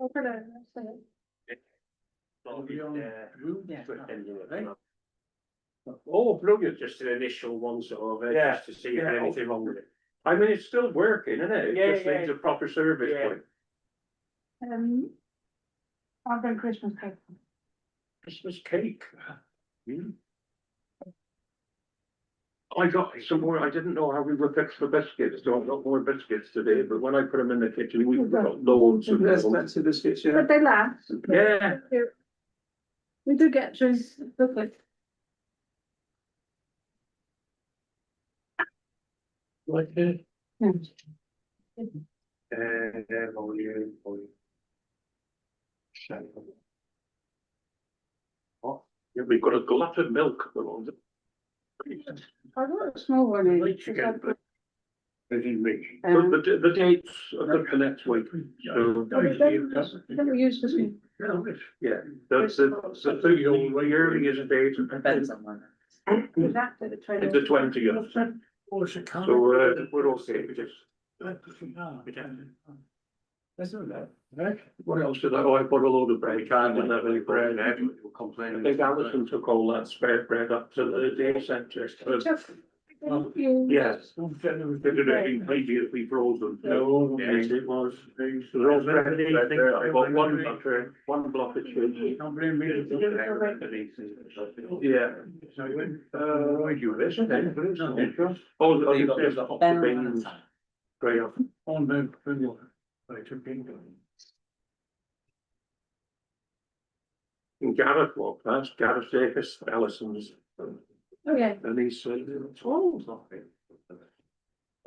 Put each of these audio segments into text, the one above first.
Oh, brilliant. Just an initial one sort of, Yeah. just to see if there's anything wrong with it. I mean, it's still working, isn't it? It Yeah, just yeah. needs a proper service. Yeah. Point. I've done Christmas cake. Christmas cake. I got some more. I didn't know how we would fix the biscuits, so I got more biscuits today. But when I put them in the kitchen, we got loads of them. biscuits, yeah. But they last. Yeah. We do get through quickly. Like it. Oh, yeah, we've got a glut of milk at the moment. I got a small one in. Right, you get it. The dates are good for next week. So, Then we use this one. yeah, that's the earliest date. Is that the 20th? It's the 20th. So, we're all safe, we just. What else did I, oh, I put a load of bread, can't have any bread, I think Alison took all that spare bread up to the day centre. Yes. They did it immediately frozen. No, yes, it was. They're all ready. I got one block of cheese. Yeah. You listen then. Oh, there's a hot beans. Great. On the. And Gareth walked past, Gareth Davis, Alison's. Oh, yeah. And he said, "Oh,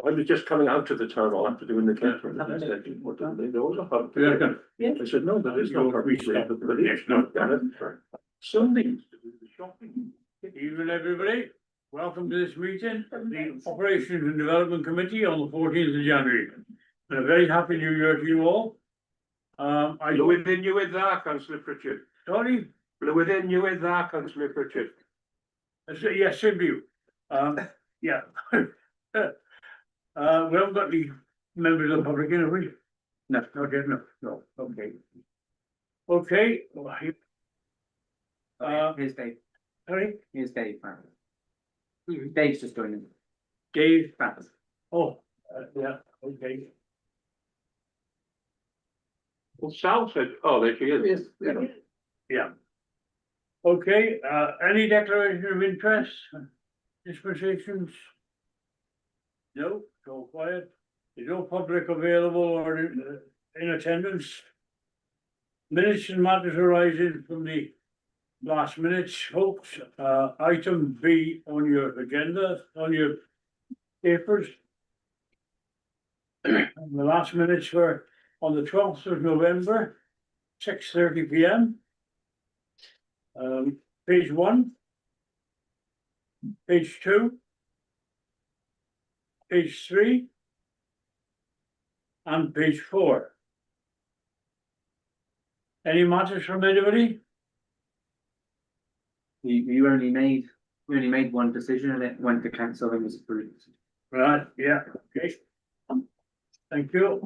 I was just coming out of the town hall after doing the catering. And I said, what do they know about? I said, no, that is not what we said, but it's not Gareth. Sunday. Evening, everybody. Welcome to this meeting of the Operations and Development Committee on the 14th of January. And a very happy new year to you all. I Blew within you with that, Councillor Pritchard. Sorry? Blew within you with that, Councillor Pritchard. Yes, same to you. Yeah. We haven't got any members of the public in, have we? No, not yet, no, okay. Okay. Here's Dave. Sorry? Here's Dave. Dave's just joining. Dave. Francis. Oh, yeah, okay. Well, Sal said, oh, there she is. Yeah. Okay, any declaration of interest, dispensations? No, so quiet. There's no public available or in attendance. Minutes and matters arising from the last minutes, folks. Item B on your agenda, on your papers. The last minutes were on the 12th of November, 6:30 p.m. Page 1, page 2, page 3, and page 4. Any matters from anybody? You only made one decision and it went to council and was approved. Right, yeah, okay. Thank you.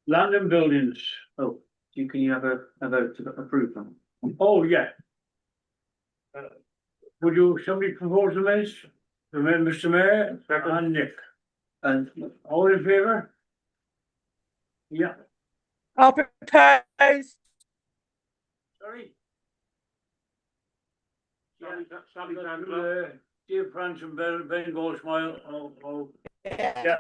Land and buildings. Oh, can you have a vote to approve them? Oh, yeah. Would somebody propose the minutes? Mr. Mayor and Nick. And All in favour? Yeah, I'll propose. sorry. Sally Chandler. Dear Franz and Ben Goldschmidt, yeah,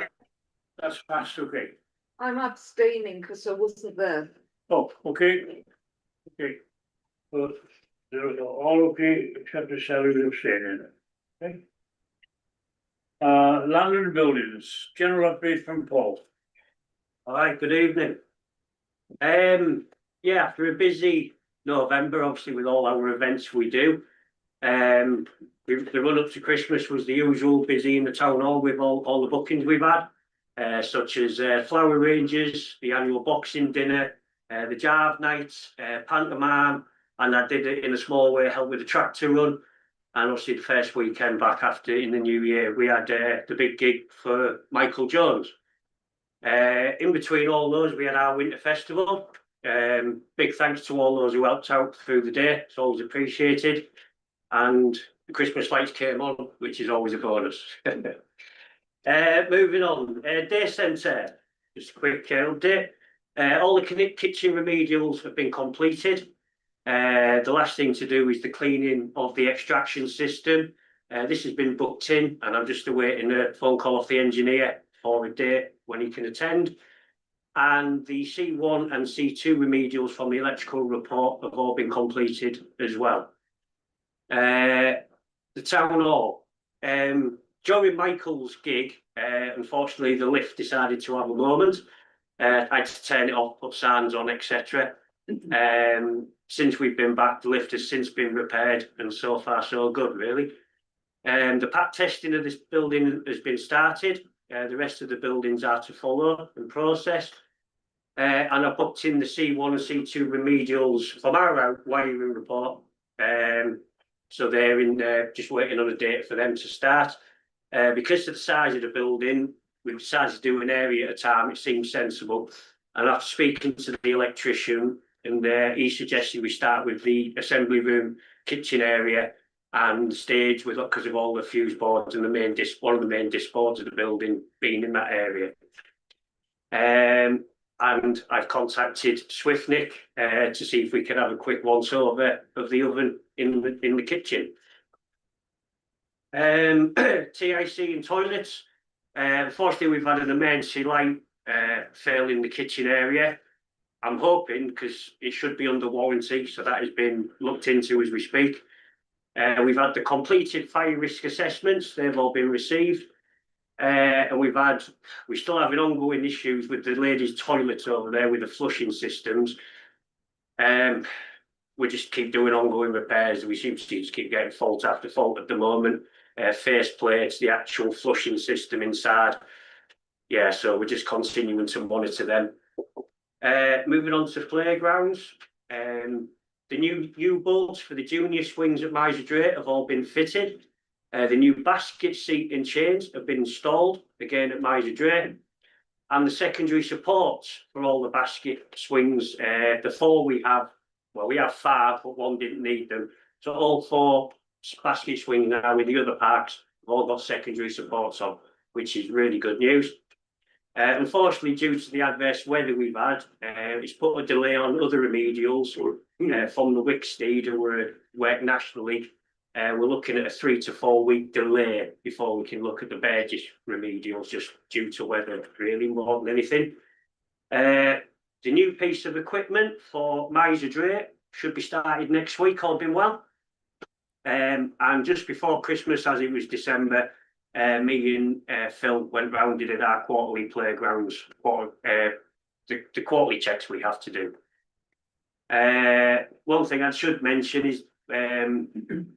that's passed, okay. I'm abstaining because I wasn't there. Oh, okay. Okay. Well, they're all okay, except the salary abstaining. Okay. Land and buildings, general update from Paul. Hi, good evening. Yeah, after a busy November, obviously with all our events we do. The run up to Christmas was the usual busy in the town hall with all the bookings we've had, such as flower ranges, the annual boxing dinner, the Jarve nights, pantomime, and I did it in a small way, help with the tractor run. And obviously the first weekend back after in the new year, we had the big gig for Michael Jones. In between all those, we had our winter festival. Big thanks to all those who helped out through the day. It's always appreciated. And the Christmas lights came on, which is always a bonus. Moving on, day centre, just a quick update. All the kitchen remedials have been completed. The last thing to do is the cleaning of the extraction system. This has been booked in, and I'm just awaiting a phone call off the engineer for a date when he can attend. And the C1 and C2 remedials from the electrical report have all been completed as well. The town hall. During Michael's gig, unfortunately, the lift decided to have a moment. I had to turn it off, put signs on, etc. Since we've been back, the lift has since been repaired, and so far so good, really. The pack testing of this building has been started. The rest of the buildings are to follow and processed. And I booked in the C1 and C2 remedials from our wiring report. So they're in just waiting on a date for them to start. Because of the size of the building, we've decided to do an area at a time. It seems sensible. And after speaking to the electrician, and he suggested we start with the assembly room, kitchen area, and the stage with because of all the fuse boards and the main one of the main disc boards of the building being in that area. And I've contacted Swiftnick to see if we can have a quick once over of the oven in the kitchen. TIC and toilets. Unfortunately, we've had an emergency light fail in the kitchen area. I'm hoping, because it should be under warranty, so that has been looked into as we speak. We've had the completed fire risk assessments. They've all been received. And we're still having ongoing issues with the ladies' toilets over there with the flushing systems. We just keep doing ongoing repairs. We seem to just keep getting fault after fault at the moment. Face plates, the actual flushing system inside. Yeah, so we're just continuing to monitor them. Moving on to playgrounds. The new U-bolts for the junior swings at Miser Drake have all been fitted. The new basket seat and chains have been installed, again at Miser Drake. And the secondary supports for all the basket swings, the four we have, well, we have five, but one didn't need them. So all four basket swings now with the other parks have all got secondary supports on, which is really good news. Unfortunately, due to the adverse weather we've had, it's put a delay on other remedials from the Wicksteed who work nationally. We're looking at a 3 to 4 week delay before we can look at the Burgess remedials, just due to weather, really, more than anything. The new piece of equipment for Miser Drake should be started next week, all been well. And just before Christmas, as it was December, me and Phil went round and did our quarterly playgrounds, the quarterly checks we have to do. One thing I should mention is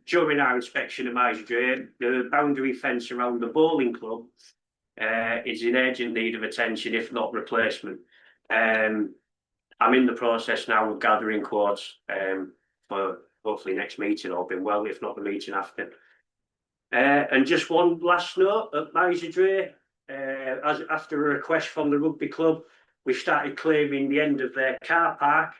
during our inspection of Miser Drake, the boundary fence around the bowling club is in urgent need of attention, if not replacement. I'm in the process now of gathering quotes for hopefully next meeting, all been well, if not the meeting after. And just one last note at Miser Drake, after a request from the rugby club, we started clearing the end of their car park,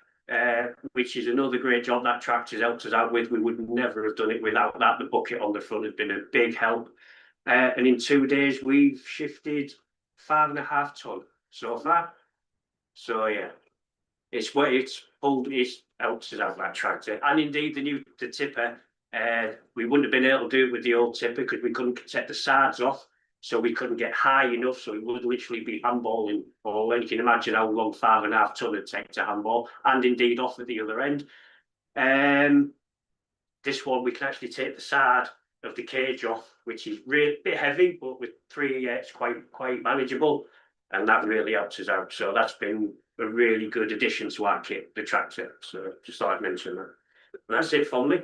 which is another great job that tractor's helped us out with. We would never have done it without that. The bucket on the front has been a big help. And in 2 days, we've shifted 5.5 ton so far. So yeah, it's helps us out, that tractor. And indeed, the tipper, we wouldn't have been able to do it with the old tipper because we couldn't set the sides off. So we couldn't get high enough, so it would literally be handballing. Or you can imagine how long 5.5 ton would take to handball, and indeed off at the other end. This one we can actually take the side of the cage off, which is really a bit heavy, but with 3 it's quite manageable, and that really helps us out. So that's been a really good addition to our kit, the tractor. So just thought I'd mention that. And that's it from me.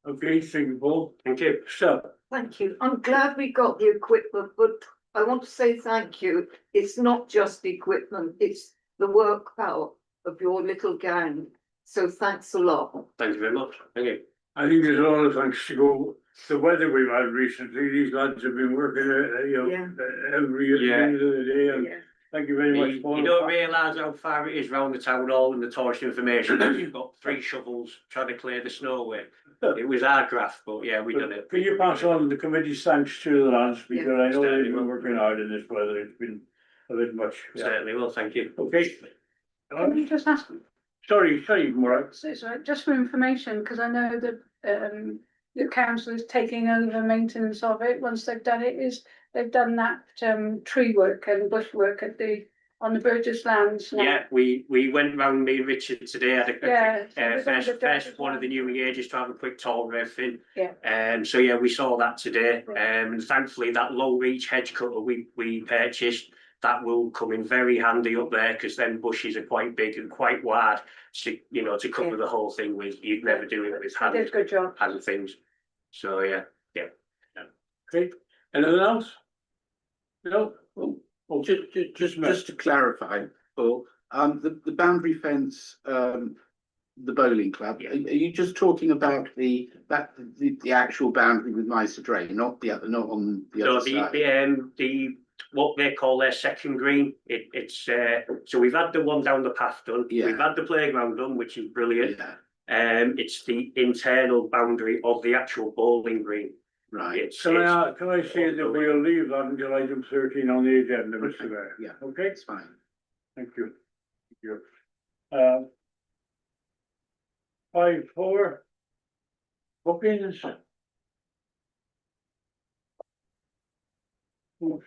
Okay, thank you, Paul. Thank you. So, Thank you. I'm glad we got the equipment, but I want to say thank you. It's not just the equipment, it's the work power of your little gang. So thanks a lot. Thank you very much. Thank you. I think there's a lot of thanks to go. The weather we've had recently, these lads have been working, Yeah. every day, and Yeah. Thank you very much. You Paul. don't realise how far it is round the town hall and the tourist information. You've got 3 shovels trying to clear the snow away. It was hard graft, but yeah, we done it. Can you pass on the committee's thanks to the lads, because I know Certainly they've will. been working hard in this weather, it's been a bit much. Yeah. Certainly will, thank you. Okay. Can you just ask, Sorry, Maura. so it's right, just for information, because I know that, the council is taking over maintenance of it, once they've done it, they've done that, tree work and bush work on the Burgess lands now. Yeah, we went round, me and Richard today, had Yeah, so a they've done the job first as one well. of the new year, just to have a quick tour of everything. Yeah. So yeah, we saw that today, Right. and thankfully that low reach hedge cutter we purchased, that will come in very handy up there, because then bushes are quite big and quite wide, to, you know, to cover Yeah. the whole thing with, you'd never do it with They did a good job. hand things. So yeah, Okay, anything else? No? Well, just to clarify, Paul, the boundary fence, the bowling club, are you just talking about the actual boundary with Miser Drain, not on the so other side? the what they call their second green, it's so we've had the one down the path done, Yeah. we've had the playground done, which is brilliant. Yeah, It's the internal boundary of the actual bowling green. right, It's Can I say that we'll leave that until item 13 on the agenda, Mr. Mayor? yeah, Okay, it's fine. thank you. Thank you. 5-4. Bookings.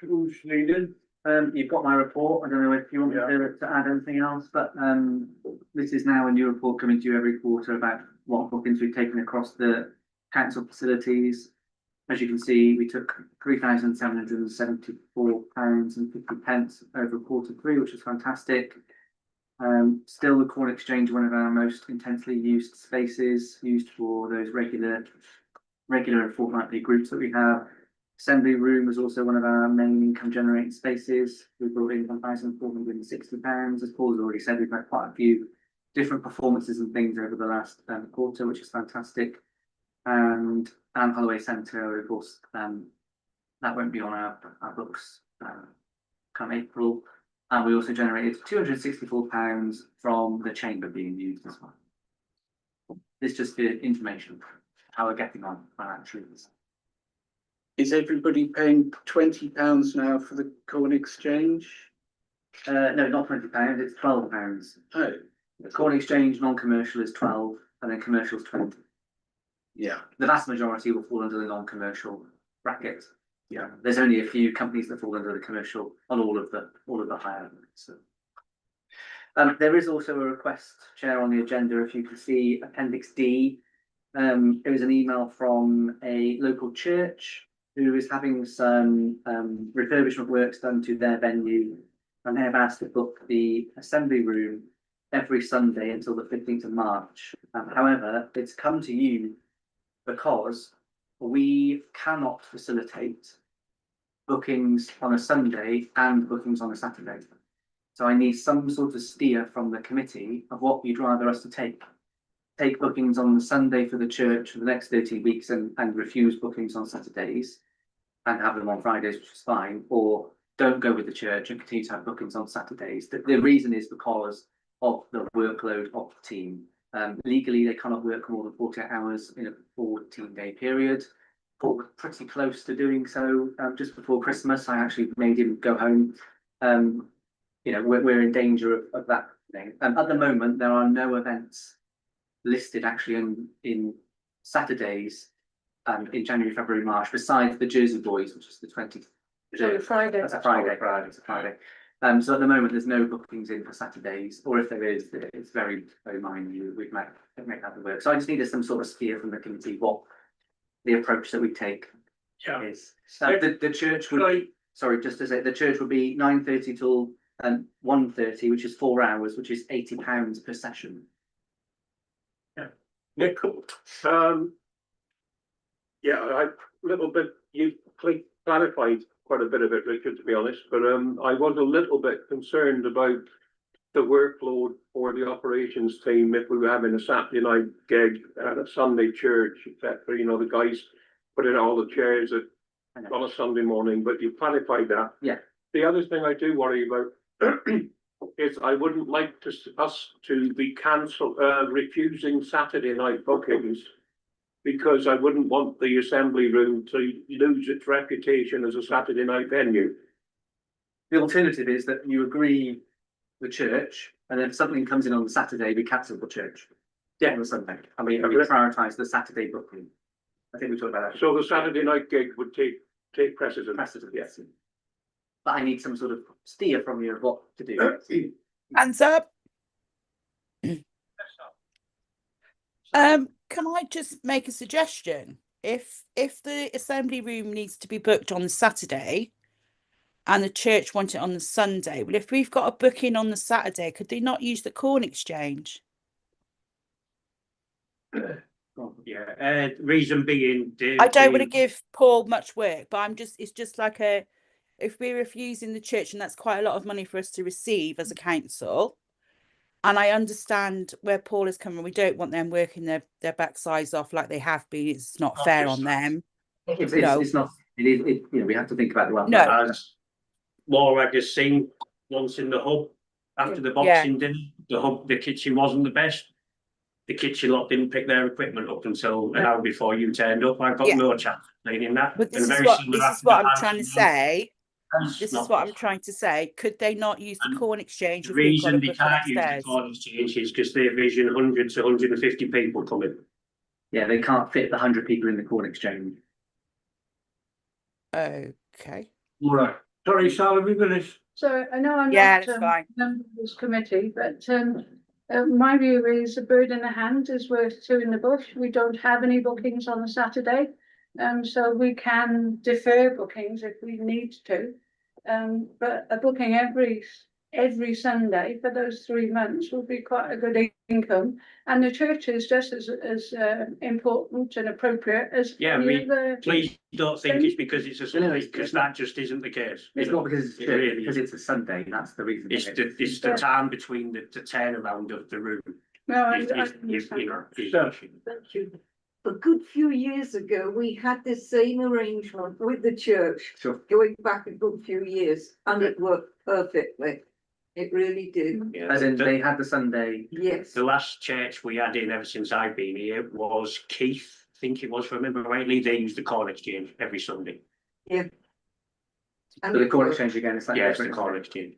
Who's needed? You've got my report. I don't know if you want me to add anything else, but this is now a new report coming to you every quarter about what bookings we've taken across the council facilities. As you can see, we took £3,774.50 over Q3, which is fantastic. Still the Corn Exchange, one of our most intensely used spaces, used for those regular and fortnightly groups that we have. Assembly room is also one of our main income generating spaces. We brought in £1,460. As Paul's already said, we've had quite a few different performances and things over the last quarter, which is fantastic. And Anne Holloway Centre, of course, that won't be on our books come April. And we also generated £264 from the chamber being used as well. This just for information, how we're getting on financially. Is everybody paying £20 now for the Corn Exchange? No, not £20, it's £12. Oh, The Corn Exchange non-commercial is 12, and then commercial is 20. yeah, The vast majority will fall under the non-commercial bracket. yeah. There's only a few companies that fall under the commercial on all of the higher. So. There is also a request, Chair, on the agenda. If you can see Appendix D, it was an email from a local church who is having some refurbishment works done to their venue, and they have asked to book the assembly room every Sunday until the 15th of March. However, it's come to you because we cannot facilitate bookings on a Sunday and bookings on a Saturday. So I need some sort of steer from the committee of what you'd rather us to take. Take bookings on the Sunday for the church for the next 13 weeks and refuse bookings on Saturdays and have them on Fridays, which is fine, or don't go with the church and continue to have bookings on Saturdays. The reason is because of the workload of the team. Legally, they cannot work more than 48 hours in a 14-day period. Paul was pretty close to doing so just before Christmas. I actually made him go home. You know, we're in danger of that thing. At the moment, there are no events listed actually in Saturdays in January, February, March, besides the Jersey Boys, which is the 20th. So Friday. That's a Friday. It's a Friday. So at the moment, there's no bookings in for Saturdays, or if there is, it's very, very minor. We've make that work. So I just needed some sort of steer from the committee what the approach that we take is. The church would, sorry, just to say, the church would be 9:30 till 1:30, which is 4 hours, which is £80 per session. Nick, yeah, a little bit, you clarified quite a bit of it, Richard, to be honest, but I was a little bit concerned about the workload for the operations team if we were having a Saturday night gig at a Sunday church, etc. You know, the guys put in all the chairs on a Sunday morning, but you clarified that. Yeah. The other thing I do worry about is I wouldn't like us to be refusing Saturday night bookings, because I wouldn't want the assembly room to lose its reputation as a Saturday night venue. The alternative is that you agree with church, and then if something comes in on the Saturday, we cancel the church. Yeah. On the Sunday, and we Okay. prioritise the Saturday booking. I think we talked about that. So the Saturday night gig would take precedence. Precedent, yes. But I need some sort of steer from you of what to do. Hands up. Can I just make a suggestion? If the assembly room needs to be booked on the Saturday and the church want it on the Sunday, well, if we've got a booking on the Saturday, could they not use the corn exchange? Yeah, reason being, I don't want to give Paul much work, but it's just like if we're refusing the church, and that's quite a lot of money for us to receive as a council. And I understand where Paul is coming. We don't want them working their backsides off like they have been. It's not fair on them. It's not. You know, we have to think about the welfare. No. As Laura has seen once in the hub after the boxing dinner, the kitchen wasn't the best. The kitchen lot didn't pick their equipment up until an hour before you turned up. I've got no chance of cleaning that. But this is what I'm trying to say. This is what I'm trying to say. Could they not use the corn exchange? The reason they can't use the corn exchange is because they envision 100 to 150 people coming. Yeah, they can't fit the 100 people in the corn exchange. Okay. All right. Sorry, Sal, have you finished? So I know I'm Yeah, not that's fine. member of this committee, but my view is a bird in the hand is worth two in the bush. We don't have any bookings on a Saturday, so we can defer bookings if we need to. But a booking every Sunday for those 3 months would be quite a good income, and the church is just as important and appropriate as any other. Please don't think it's because it's a Sunday, because that just isn't the case. It's not because it's church, because it's a Sunday. That's the reason. It's the time between the turnaround of the room. No, Thank you. A good few years ago, we had the same arrangement with the church, going back a good few years, and it worked perfectly. It really did. Yeah. As in, they had the Sunday. Yes. The last church we had in ever since I've been here was Keith, I think it was, if I remember rightly. They used the corn exchange every Sunday. Yeah. And the corn exchange again, it's like the corn exchange.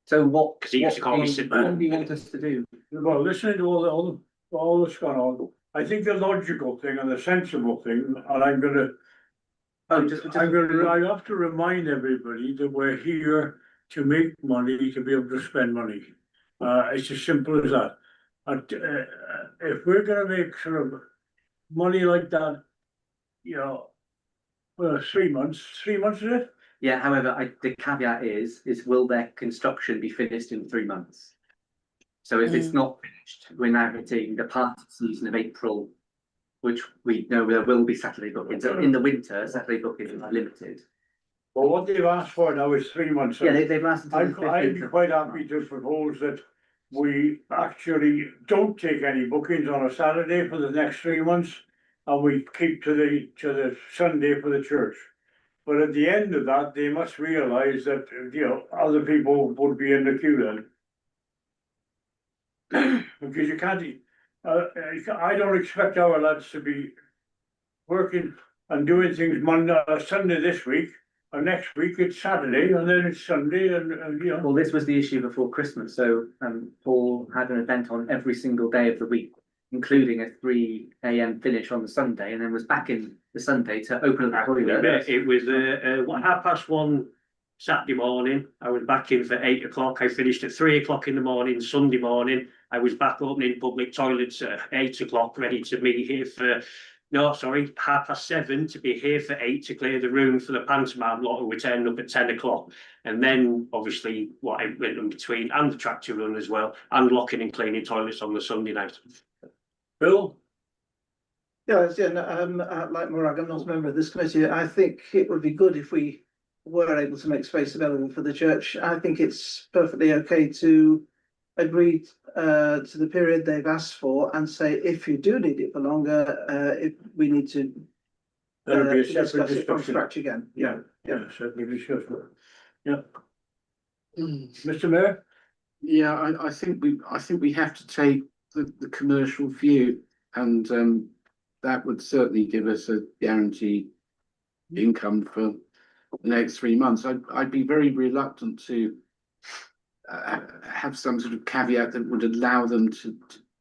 So what? Because he used to call me What do you want us to do? Well, listening to all that's gone on, I think the logical thing and the sensible thing, and I have to remind everybody that we're here to make money, to be able to spend money. It's as simple as that. If we're gonna make sort of money like that, you know, well, 3 months is it? Yeah, however, the caveat is will their construction be finished in 3 months? So if it's not finished, we're now hitting the party season of April, which we know there will be Saturday bookings. So in the winter, Saturday bookings are limited. Well, what they've asked for now is 3 months. Yeah, they've asked. I'd be quite happy to propose that we actually don't take any bookings on a Saturday for the next 3 months, and we keep to the Sunday for the church. But at the end of that, they must realise that, you know, other people would be in the queue then. Because you can't, I don't expect our lads to be working and doing things Sunday this week, and next week it's Saturday, and then it's Sunday, and you know. Well, this was the issue before Christmas, so Paul had an event on every single day of the week, including a 3 AM finish on the Sunday, and then was back in the Sunday to open up the toilet. It was 1:30 Saturday morning. I was back in for 8 o'clock. I finished at 3 o'clock in the morning, Sunday morning. I was back opening public toilets at 8 o'clock, ready to be here for, 7:30 to be here for 8 to clear the room for the pantomime lot who were turning up at 10 o'clock. And then obviously what I went in between, and the tractor run as well, and locking and cleaning toilets on the Sunday night. Bill? Yeah, like Morag, I'm not a member of this committee. I think it would be good if we were able to make space available for the church. I think it's perfectly okay to agree to the period they've asked for and say, if you do need it for longer, if we need to That'll be a separate discuss it from discussion. scratch again. Yeah, certainly we should. Yeah. Mr. Mayor? Yeah, I think we have to take the commercial view, and that would certainly give us a guaranteed income for the next 3 months. I'd be very reluctant to have some sort of caveat that would allow them to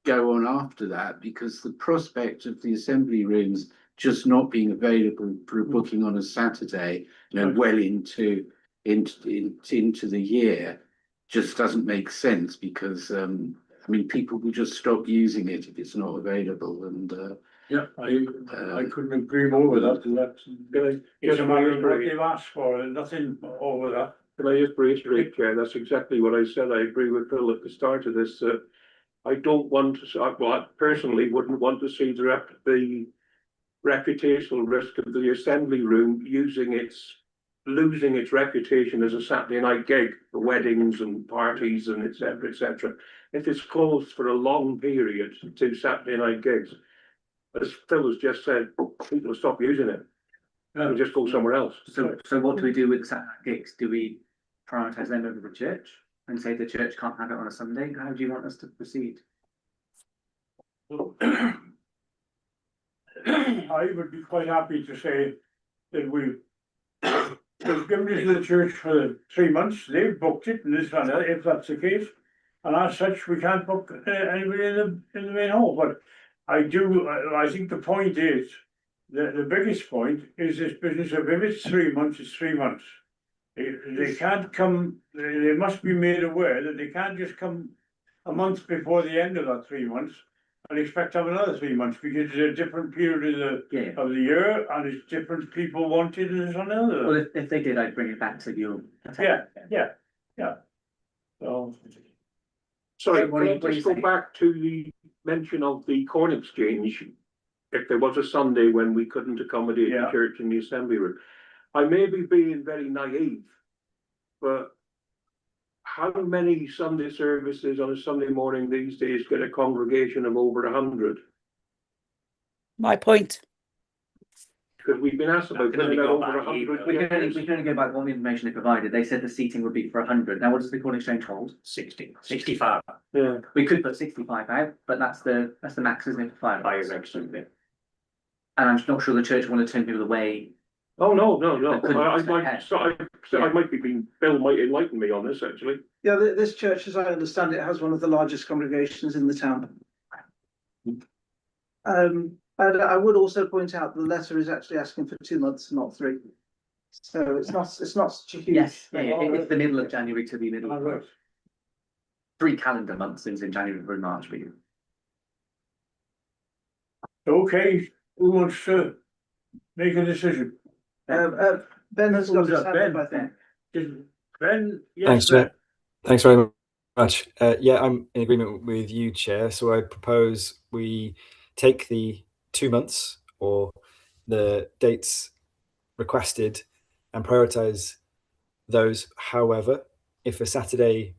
go on after that, because the prospect of the assembly rooms just not being available for a booking on a Saturday, well into the year, just doesn't make sense, because people will just stop using it if it's not available, and Yeah, I couldn't agree more with that, it's a matter of what they've asked for, and nothing over that. Can I just reiterate, Chair, that's exactly what I said. I agree with Phil at the start of this. I don't want to, well, I personally wouldn't want to see the reputational risk of the assembly room losing its reputation as a Saturday night gig for weddings and parties and etc. etc. If it's closed for a long period to Saturday night gigs, as Phil has just said, people will stop using it. And just go somewhere else. So what do we do with Saturday night gigs? Do we prioritise them over the church and say the church can't have it on a Sunday? How do you want us to proceed? I would be quite happy to say that we've given it to the church for 3 months, they've booked it, and this and that, if that's the case. And as such, we can't book anybody in the main hall, but I think the point is, the biggest point is this business of if it's 3 months, it's 3 months. They can't come, they must be made aware that they can't just come a month before the end of that 3 months and expect to have another 3 months, because it's a different period of the year, and it's different people wanted and it's another. Well, if they did, I'd bring it back to you. Yeah. So. Sorry, What do you can I just go say? back to the mention of the corn exchange? If there was a Sunday when we couldn't accommodate the church in the assembly room, I may be being very naive, but how many Sunday services on a Sunday morning these days get a congregation of over 100? My point. Because we've been asked about getting over 100. We can only go by what information they provided. They said the seating would be for 100. Now, what does the corn exchange hold? 65. Yeah. We could put 65 out, but that's the max, isn't it? For Fire fire. exit. And I'm not sure the church want to turn people away. Oh, no. I might be being, Bill might enlighten me on this, actually. Yeah, this church, as I understand it, has one of the largest congregations in the town. And I would also point out the letter is actually asking for 2 months, not 3. So it's not such a huge. Yes, it's the middle of January to the middle of March. 3 calendar months since in January, February, March. Okay, who wants to make a decision? Ben has got his hand up, I think. Ben, yes. Thanks, Chair. Thanks very much. Yeah, I'm in agreement with you, Chair. So I propose we take the 2 months or the dates requested and prioritise those. However, if a Saturday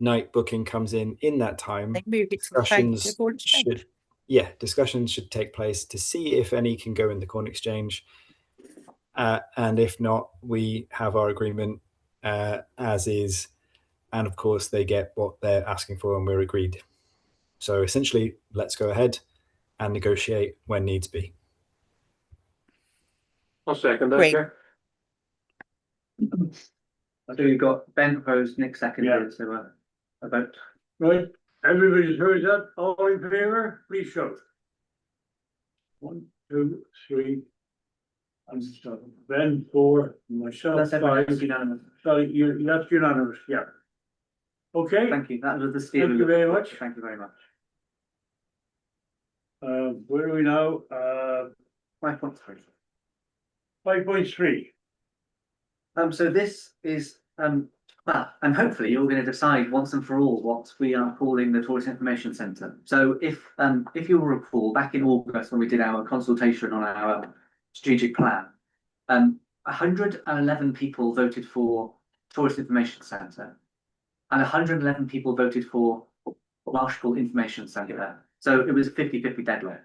night booking comes in that time, They move it to discussions should take place to see if any can go in the corn exchange. And if not, we have our agreement as is. And of course, they get what they're asking for and we're agreed. So essentially, let's go ahead and negotiate when needs be. I'll second that, Great. Chair. So you've got Ben proposed, Nick seconded, Yeah. so a vote. Right, everybody's heard that, all in favour, please show. 1, 2, 3. And so Ben 4, myself That's everyone, 5. unanimous. Sorry, that's unanimous, yeah. Okay, Thank you, that was the steering. Thank you very much. Thank you very much. Where are we now? 5.3. 5.3. So this is, and hopefully you're going to decide once and for all what we are calling the Tourist Information Centre. So if you'll recall, back in August when we did our consultation on our strategic plan, 111 people voted for Tourist Information Centre, and 111 people voted for Welshpool Information Centre. So it was a 50-50 deadlock.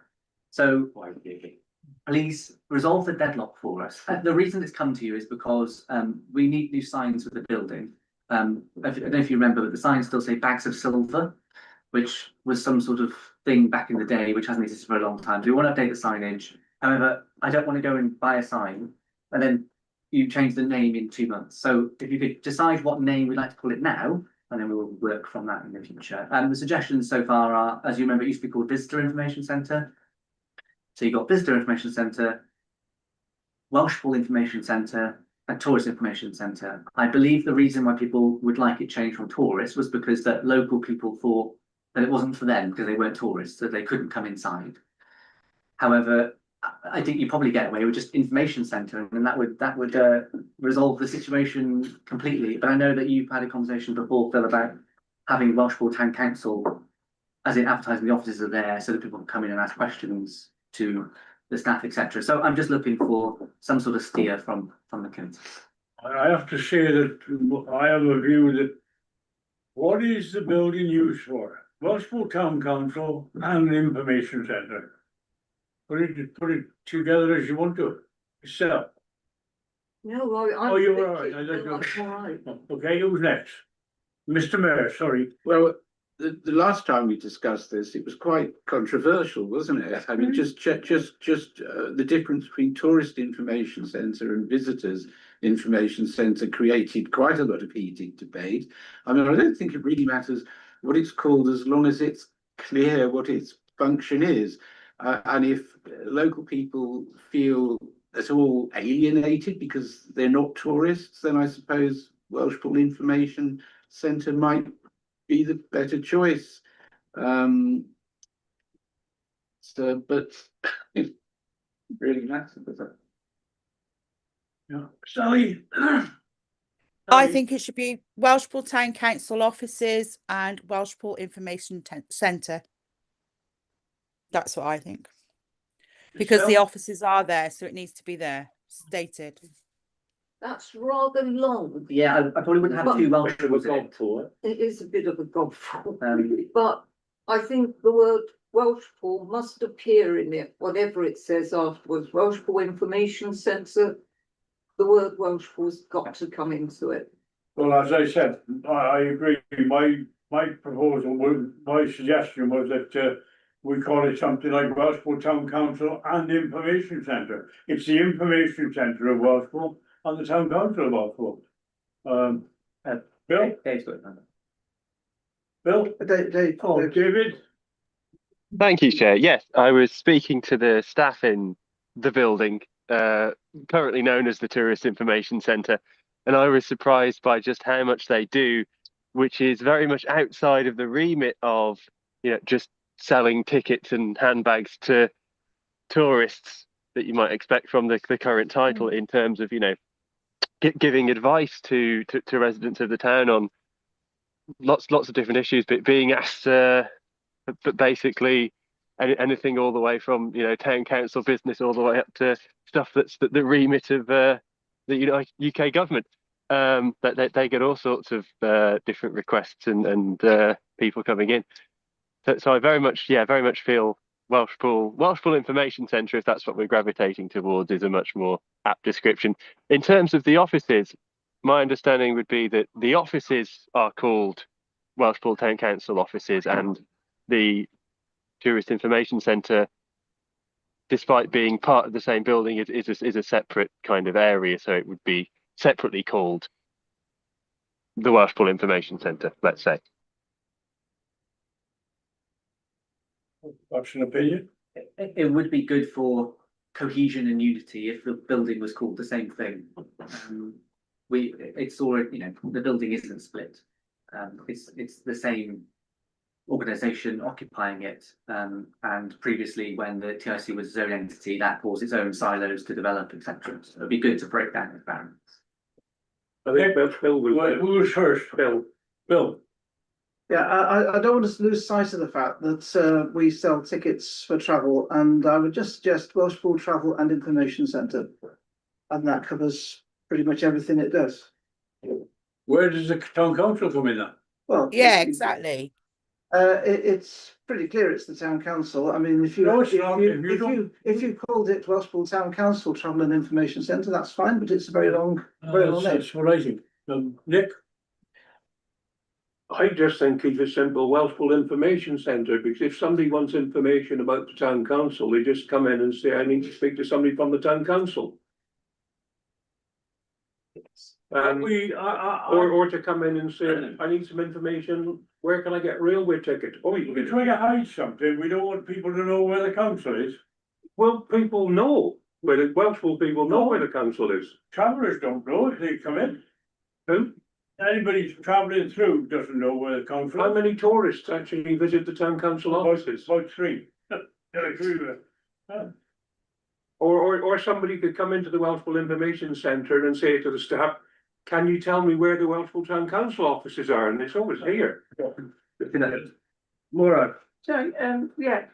So please resolve the deadlock for us. The reason it's come to you is because we need new signs for the building. I don't know if you remember, but the signs still say bags of silver, which was some sort of thing back in the day, which hasn't existed for a long time. So we want to update the signage. However, I don't want to go and buy a sign and then you change the name in 2 months. So if you could decide what name we'd like to call it now, and then we will work from that in the future. The suggestions so far are, as you remember, it used to be called Visitor Information Centre. So you've got Visitor Information Centre, Welshpool Information Centre, and Tourist Information Centre. I believe the reason why people would like it changed from tourists was because that local people thought that it wasn't for them because they weren't tourists, so they couldn't come inside. However, I think you probably get away with just information centre, and that would resolve the situation completely. But I know that you've had a conversation before, Phil, about having Welshpool Town Council, as in advertising the offices are there, so that people can come in and ask questions to the staff, etc. So I'm just looking for some sort of steer from the council. I have to say that I have a view that what is the building used for? Welshpool Town Council and the Information Centre. Put it together as you want to, yourself. No, I'm Oh, you're all thinking- right. I let no, you- I'm all right. Okay, who's next? Mr. Mayor, sorry. Well, the last time we discussed this, it was quite controversial, wasn't it? I mean, just the difference between tourist information centre and visitors information centre created quite a lot of heated debate. I mean, I don't think it really matters what it's called as long as it's clear what its function is. And if local people feel at all alienated because they're not tourists, then I suppose Welshpool Information Centre might be the better choice. But it really matters, does it? Yeah, Sally. I think it should be Welshpool Town Council offices and Welshpool Information Centre. That's what I think. Because the offices are there, so it needs to be there, stated. That's rather long. Yeah, I probably wouldn't have two Welsh Bit of a gobful, It is a bit of a gobful. Um, But I think the word Welshpool must appear in it, whatever it says afterwards. Welshpool Information Centre. The word Welshpool's got to come into it. Well, as I said, I agree. My proposal my suggestion was that we call it something like Welshpool Town Council and Information Centre. It's the Information Centre of Welshpool and the Town Council of Welshpool. Bill? Dave's got it, hasn't Bill? Oh, David? Thank you, Chair. Yes, I was speaking to the staff in the building, currently known as the Tourist Information Centre, and I was surprised by just how much they do, which is very much outside of the remit of, just selling tickets and handbags to tourists that you might expect from the current title, in terms of, giving advice to residents of the town on lots of different issues, but being asked, but basically anything all the way from town council business all the way up to stuff that's the remit of the UK government. That they get all sorts of different requests and people coming in. So I very much feel Welshpool Information Centre, if that's what we're gravitating towards, is a much more apt description. In terms of the offices, my understanding would be that the offices are called Welshpool Town Council offices, and the Tourist Information Centre, despite being part of the same building, is a separate kind of area, so it would be separately called the Welshpool Information Centre, let's say. What's an opinion? It would be good for cohesion and unity if the building was called the same thing. It's already, the building isn't split. It's the same organisation occupying it. And previously, when the TIC was its own entity, that caused its own silos to develop, etc. So it'd be good to break down the boundaries. I think Bill Who was first? Bill. Yeah, I don't want us to lose sight of the fact that we sell tickets for travel, and I would just suggest Welshpool Travel and Information Centre, and that covers pretty much everything it does. Where does the town council come in then? Well, Yeah, exactly. It's pretty clear it's the town council. I mean, if you No, it's not. if you called it Welshpool Town Council Travel and Information Centre, that's fine, but it's a very long name. That's what I think. Nick? I just think keep it simple, Welshpool Information Centre, because if somebody wants information about the town council, they just come in and say, I need to speak to somebody from the town council. Or to come in and say, I need some information, where can I get railway ticket? Oh, you We're can trying to hide something, we don't want people to know where the council is. Well, people know where the Welshpool people know where the council is. Travellers don't know if they come in. Who? Anybody travelling through doesn't know where the council How is. many tourists actually visit the town council offices? About three. Or somebody could come into the Welshpool Information Centre and say to the staff, can you tell me where the Welshpool Town Council offices are? And it's always here. More. So, yeah.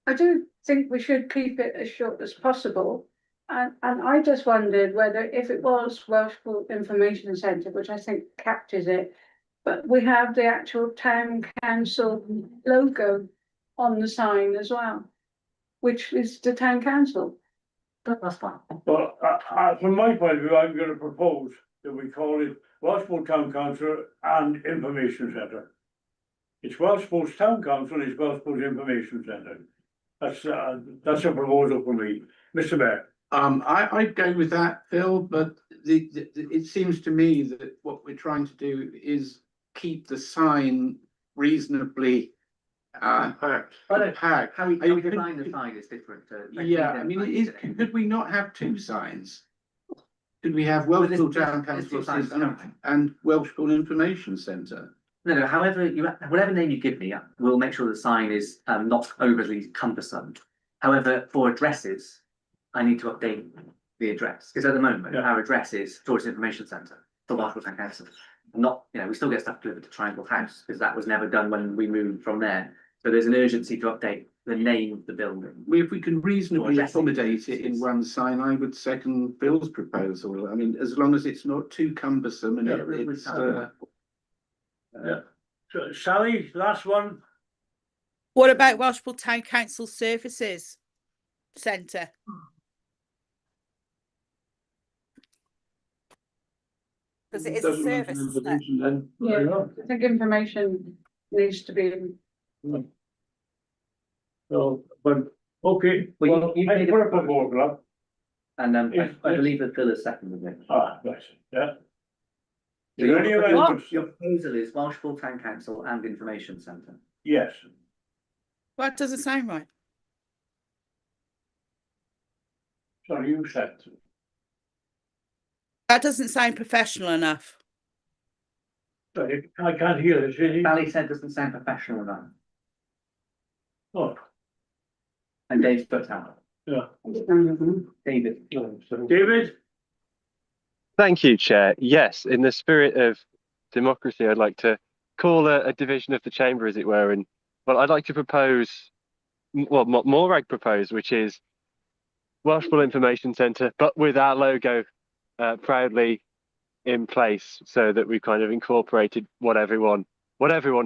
I do think we should keep it as short as possible. And I just wondered whether if it was Welshpool Information Centre, which I think captures it, but we have the actual town council logo on the sign as well, which is the town council. That's fine. Well, from my point of view, I'm gonna propose that we call it Welshpool Town Council and Information Centre. It's Welshpool's Town Council, it's Welshpool's Information Centre. That's a proposal for me. Mr. Mayor. I'd go with that, Phil, but it seems to me that what we're trying to do is keep the sign reasonably packed. How we define the sign is different. Yeah, I mean, could we not have two signs? Could we have Welshpool Town Council and Welshpool Information Centre? No, however, whatever name you give me, we'll make sure the sign is not overly cumbersome. However, for addresses, I need to update the address, because at the moment, our address is Tourist Information Centre for Welshpool Town Council. Not, we still get stuff delivered to Triangle House, because that was never done when we moved from there. So there's an urgency to update the name of the building. If we can reasonably accommodate it in one sign, I would second Phil's proposal. I mean, as long as it's not too cumbersome and it's. So, Sally, last one. What about Welshpool Town Council Services Centre? Because it is a service, isn't it? Yeah, I think information needs to be. So, but, okay, Well, well, you I made put a a proposal up. And If- I believe that Phil has seconded it. Ah, right, yeah. So Is there any your amendments? your proposal is Welshpool Town Council and Information Centre. Yes. Well, it doesn't sound right. Sorry, you said. That doesn't sound professional enough. Sorry, I can't hear this. Sally said doesn't sound professional enough. Oh, And Dave's put out. yeah. David. David? Thank you, Chair. Yes, in the spirit of democracy, I'd like to call a division of the chamber, as it were, and well, I'd like to propose, well, Morag proposed, which is Welshpool Information Centre, but with our logo proudly in place, so that we've kind of incorporated what everyone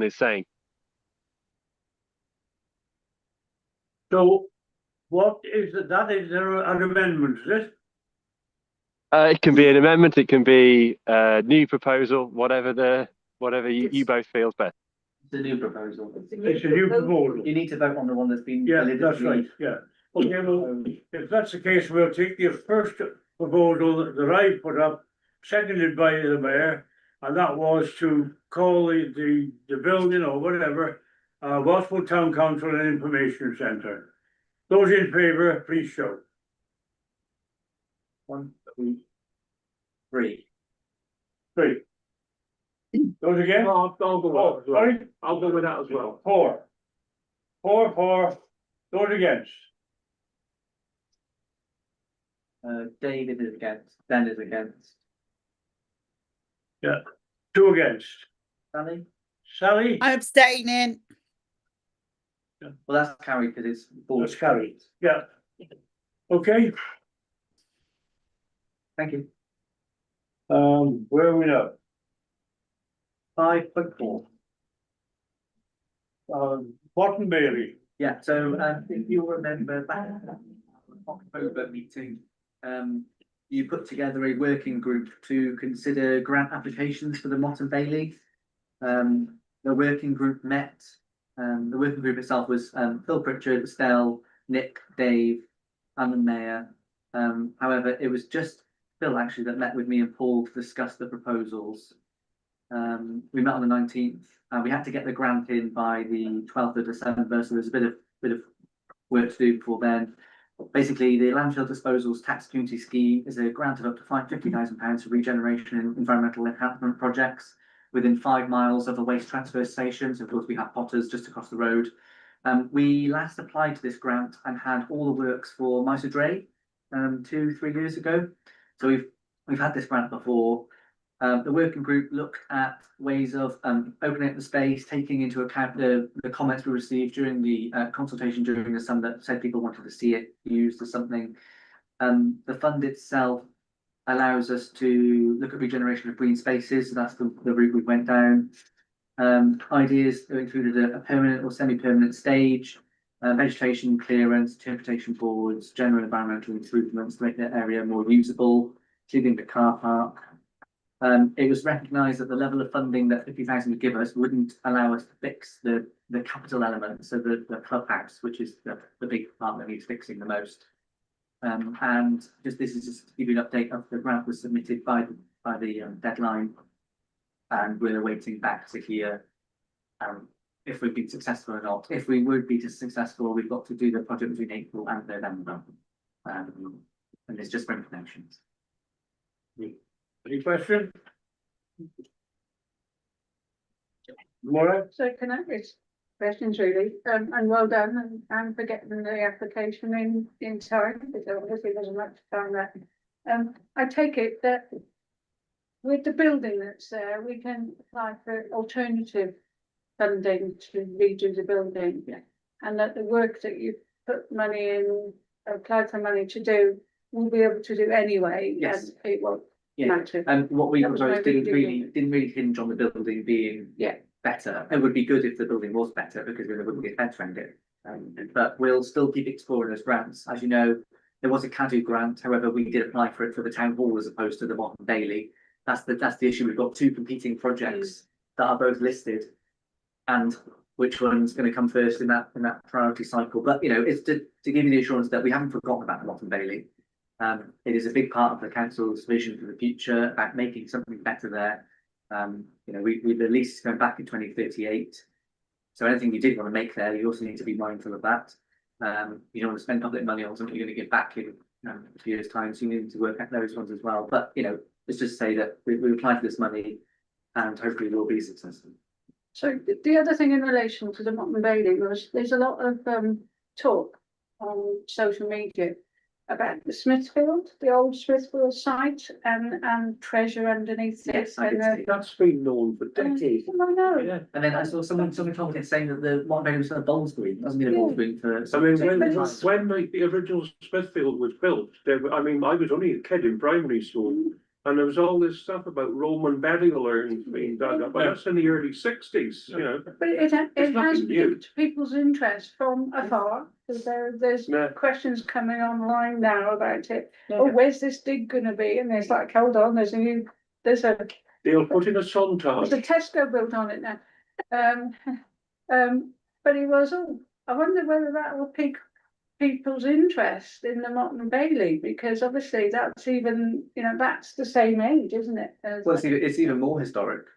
is saying. So what is that? Is there an amendment to this? It can be an amendment, it can be a new proposal, whatever you both feels best. It's a new proposal. It's a new proposal. You need to vote on the one that's been. Yeah, that's right, yeah. Okay, well, if that's the case, we'll take the first proposal that I put up, seconded by the mayor, and that was to call the building or whatever, Welshpool Town Council and Information Centre. Those in favour, please show. 1, 2, 3. 3. Those again? I'll go with that as well. Sorry? I'll go with that as well. 4. 4. Those against. David is against, Ben is against. Yeah. 2 against. Sally? Sally? I'm abstaining. Well, that's carried because it's. That's carried. Yeah. Okay, Thank you. where are we now? 5.4. Bottom Bailey. Yeah, so if you'll remember back at the October meeting, you put together a working group to consider grant applications for the Motte and Bailey. The working group met. The working group itself was Phil Pritchard, Estelle, Nick, Dave, and the mayor. However, it was just Phil actually that met with me and Paul to discuss the proposals. We met on the 19th, and we had to get the grant in by the 12th of December, so there's a bit of work to do before then. Basically, the landfill disposals tax community scheme is a grant of up to £50,000 for regeneration and environmental enhancement projects within 5 miles of a waste transfer station. So of course we have Potters just across the road. We last applied to this grant and had all the works for Miser Dre 2-3 years ago. So we've had this grant before. The working group looked at ways of opening up the space, taking into account the comments we received during the consultation during the summer that said people wanted to see it used as something. The fund itself allows us to look at regeneration of green spaces. So that's the route we went down. Ideas included a permanent or semi-permanent stage, vegetation clearance, interpretation boards, general environmental improvements to make the area more usable, including the car park. It was recognised that the level of funding that 50,000 would give us wouldn't allow us to fix the capital element, so the clubhouse, which is the big part that needs fixing the most. And this is just to give you an update of the grant was submitted by the deadline, and we're waiting back to hear if we've been successful or not. If we would be successful, we've got to do the project between April and November, and it's just for information. Any question? Maura? So can I, it's questions really, and well done, and for getting the application in time, because obviously there's much time left. I take it that with the building that's there, we can apply for alternative funding to redo the building. Yeah. And that the work that you put money in, applied for money to do, we'll be able to do anyway. Yes. And it won't Yeah, matter. and what we That was my proposed didn't reading. really hinge on the building being Yeah. better. It would be good if the building was better because then there wouldn't be a fence around it. But we'll still keep exploring those grants. As you know, there was a CADU grant, however, we did apply for it for the town hall as opposed to the Mottram Bailey. That's the issue. We've got two competing projects that are both listed, and which one's going to come first in that priority cycle. But you know, it's to give you the assurance that we haven't forgotten about the Mottram Bailey. It is a big part of the council's vision for the future about making something better there. You know, the lease is going back in 2038. So anything you did want to make there, you also need to be mindful of that. You don't want to spend public money on something you're going to get back in a few years' time. So you need to work at those ones as well. But you know, let's just say that we applied for this money and hopefully we'll be successful. So the other thing in relation to the Mottram Bailey was there's a lot of talk on social media about the Smithfield, the old Smithfield site, and treasure underneath it. Yes, I can see. That's been known for decades. I know. Yeah. And then I saw someone told me saying that the Mottram Bailey was a bowls green. It hasn't been a bowls green for. I mean, But when the original Smithfield was built, I mean, I was only a kid in primary school, and there was all this stuff about Roman burial urns being dug up, but that's in the early 60s, you know. But it has nothing new. piqued people's interest from afar, because there's Yeah. questions coming online now about it. Oh, where's this dig gonna be? And it's like, hold on, there's a They'll put in a Sonntag. there's a Tesco built on it now. But it was, I wonder whether that will pique people's interest in the Mottram Bailey, because obviously that's even, you know, that's the same age, isn't it? Well, it's even more historic.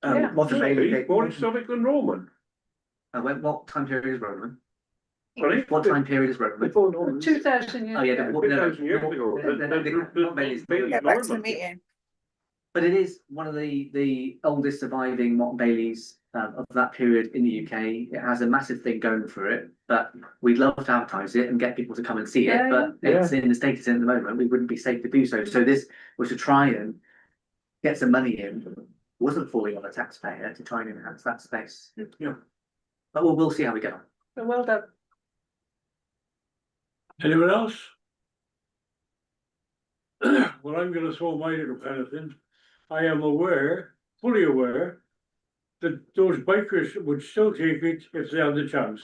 Yeah. Mottram Bailey. More historic than Roman. What time period is Roman? Sorry? What time period is Roman? Before Norman. 2000 years. Oh yeah, ago. 2,000 years ago. Mottram Bailey's Get back to the meeting. But it is one of the oldest surviving Mottram Baileys of that period in the UK. It has a massive thing going for it, but we'd love to advertise it and get people to come and see it. Yeah, But it's in the state it's in at the moment. We wouldn't be safe to do so. So this was to try and get some money in. Wasn't falling on the taxpayer to try and enhance that space. Yeah. But we'll see how we get on. So well done. Anyone else? Well, I'm gonna throw my little penny in. I am fully aware, that those bikers would still take it if they had the chance,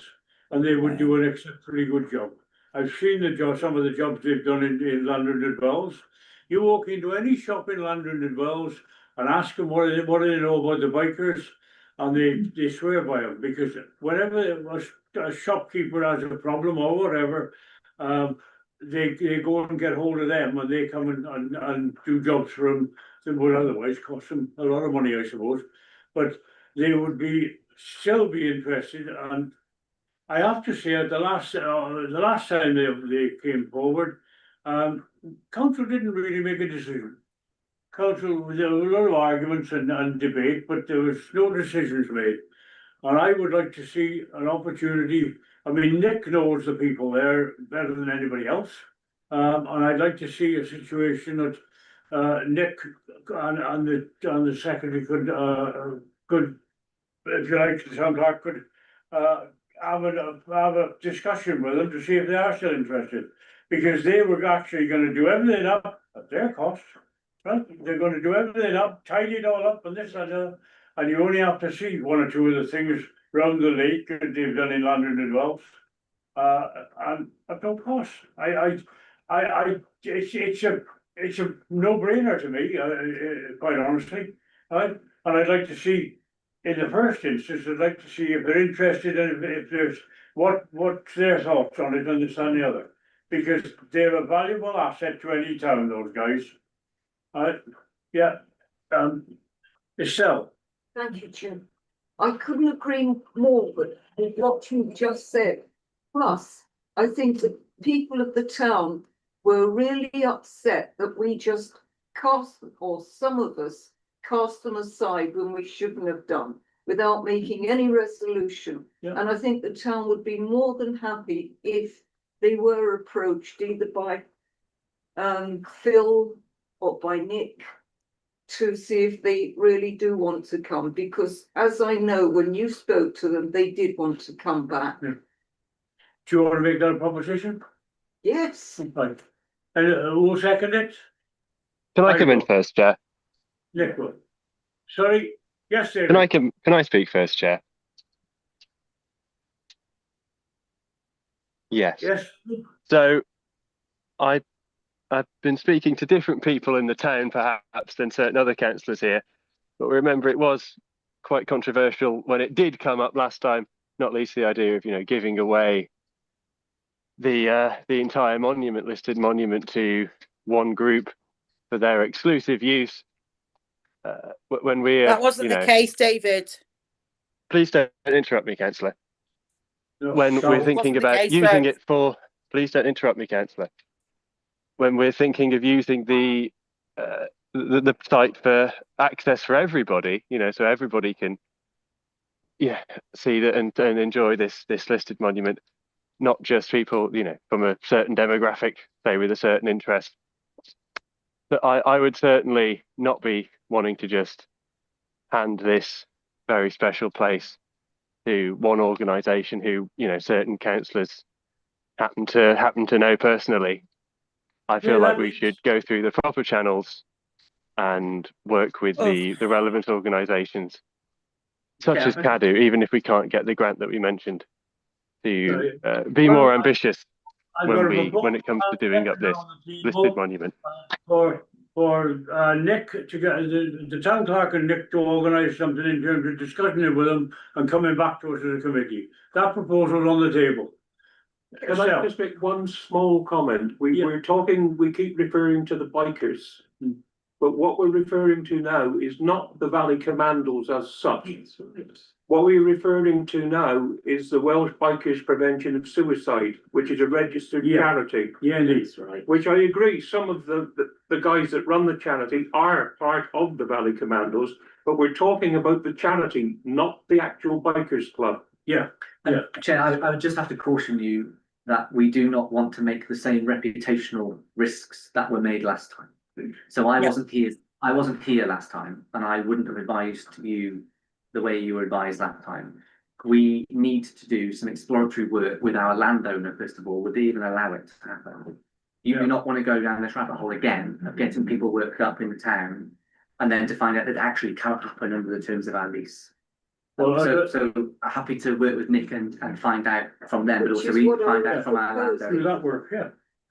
and they would do an exceptionally good job. I've seen some of the jobs they've done in London and Wells. You walk into any shop in London and Wells and ask them what do they know about the bikers, and they swear by them, because whenever a shopkeeper has a problem or whatever, they go and get hold of them, and they come and do jobs for them that would otherwise cost them a lot of money, I suppose. But they would still be interested, and I have to say, the last time they came forward, council didn't really make a decision. Council, there were a lot of arguments and debate, but there was no decisions made. And I would like to see an opportunity. I mean, Nick knows the people there better than anybody else. And I'd like to see a situation that Nick and the secretary could, if you like, the town clerk could have a discussion with them to see if they are still interested. Because they were actually going to do everything up at their cost. Right? They're going to do everything up, tidy it all up, and this and that. And you only have to see one or two of the things round the lake that they've done in London as well, and at no cost. It's a no-brainer to me, quite honestly. Right? And I'd like to see, in the first instance, I'd like to see if they're interested, and if there's what's their thoughts on it, and this and the other, because they're a valuable asset to any town. Those guys. Yeah. Estelle. Thank you, Jim. I couldn't agree more with what you just said. Plus, I think the people of the town were really upset that we just cast, or some of us cast them aside when we shouldn't have done, without making any resolution. Yeah. And I think the town would be more than happy if they were approached either by Phil or by Nick, to see if they really do want to come, because as I know, when you spoke to them, they did want to come back. Yeah. Do you want to make that a proposition? Yes. Right. And who will second it? Can I come in first, Chair? Nick will. Sorry. Yes, David. Can I speak first, Chair? Yes. Yes. So I've been speaking to different people in the town, perhaps, than certain other councillors here. But remember, it was quite controversial when it did come up last time, not least the idea of, giving away the entire listed monument to one group for their exclusive use. When we that wasn't the case, David. Please don't interrupt me, councillor. No, when we're thinking about using it for, please don't interrupt me, councillor. When we're thinking of using the site for access for everybody, so everybody can, see that and enjoy this listed monument, not just people, from a certain demographic, say with a certain interest. But I would certainly not be wanting to just hand this very special place to one organisation who, certain councillors happen to know personally. I feel like we should go through the proper channels and work with the relevant organisations, such as CADU, even if we can't get the grant that we mentioned, to be more ambitious when it comes to doing up this listed monument. For Nick to get the town clerk and Nick to organise something in terms of discussing it with them and coming back to us as a committee. That proposal's on the table. Can I just make one small comment? We're talking, we keep referring to the bikers, but what we're referring to now is not the Valley Commandos as such. What we're referring to now is the Welsh Bikers Prevention of Suicide, which is a registered charity. Yeah, that's right. Which I agree, some of the guys that run the charity are part of the Valley Commandos, but we're talking about the charity, not the actual bikers club. Yeah. Chair, I would just have to caution you that we do not want to make the same reputational risks that were made last time. So I wasn't here last time, and I wouldn't have advised you the way you were advised last time. We need to do some exploratory work with our landowner, first of all. Would they even allow it to happen? You do not want to go down this rabbit hole again of getting people worked up in the town, and then to find out that it actually can't happen under the terms of our lease. Well, so happy to work with Nick and find out from them, but also we find out from our landowner. Does that work?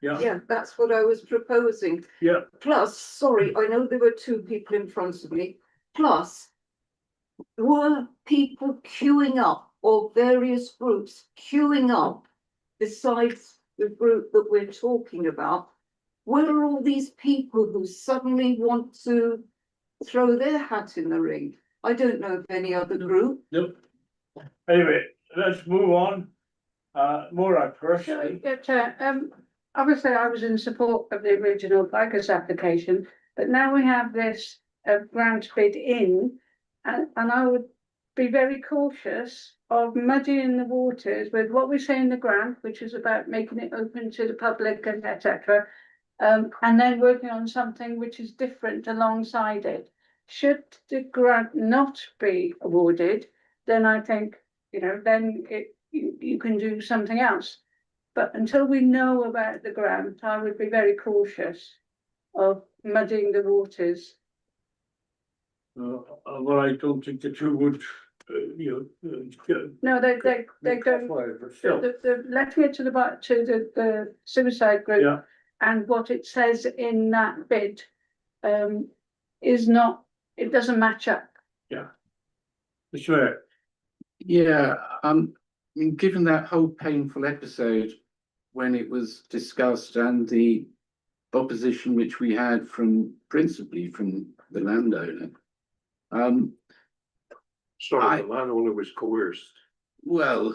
Yeah, that's what I was proposing. Yeah. Plus, sorry, I know there were two people in front of me. Plus, were people queuing up, or various groups queuing up besides the group that we're talking about? Where are all these people who suddenly want to throw their hat in the ring? I don't know of any other group. Nope. Anyway, let's move on. Morag first. Yeah, Chair, obviously I was in support of the original Vickers application, but now we have this grant bid in, and I would be very cautious of muddying the waters with what we say in the grant, which is about making it open to the public and etc. And then working on something which is different alongside it. Should the grant not be awarded, then I think, then you can do something else. But until we know about the grant, I would be very cautious of muddying the waters. Well, I don't think the two would, No, they go, but still, the letting it to the suicide group. yeah. And what it says in that bid is not, it doesn't match up. Sure. Yeah, I mean, given that whole painful episode when it was discussed and the opposition which we had principally from the landowner, Sorry, the landowner was coerced. well,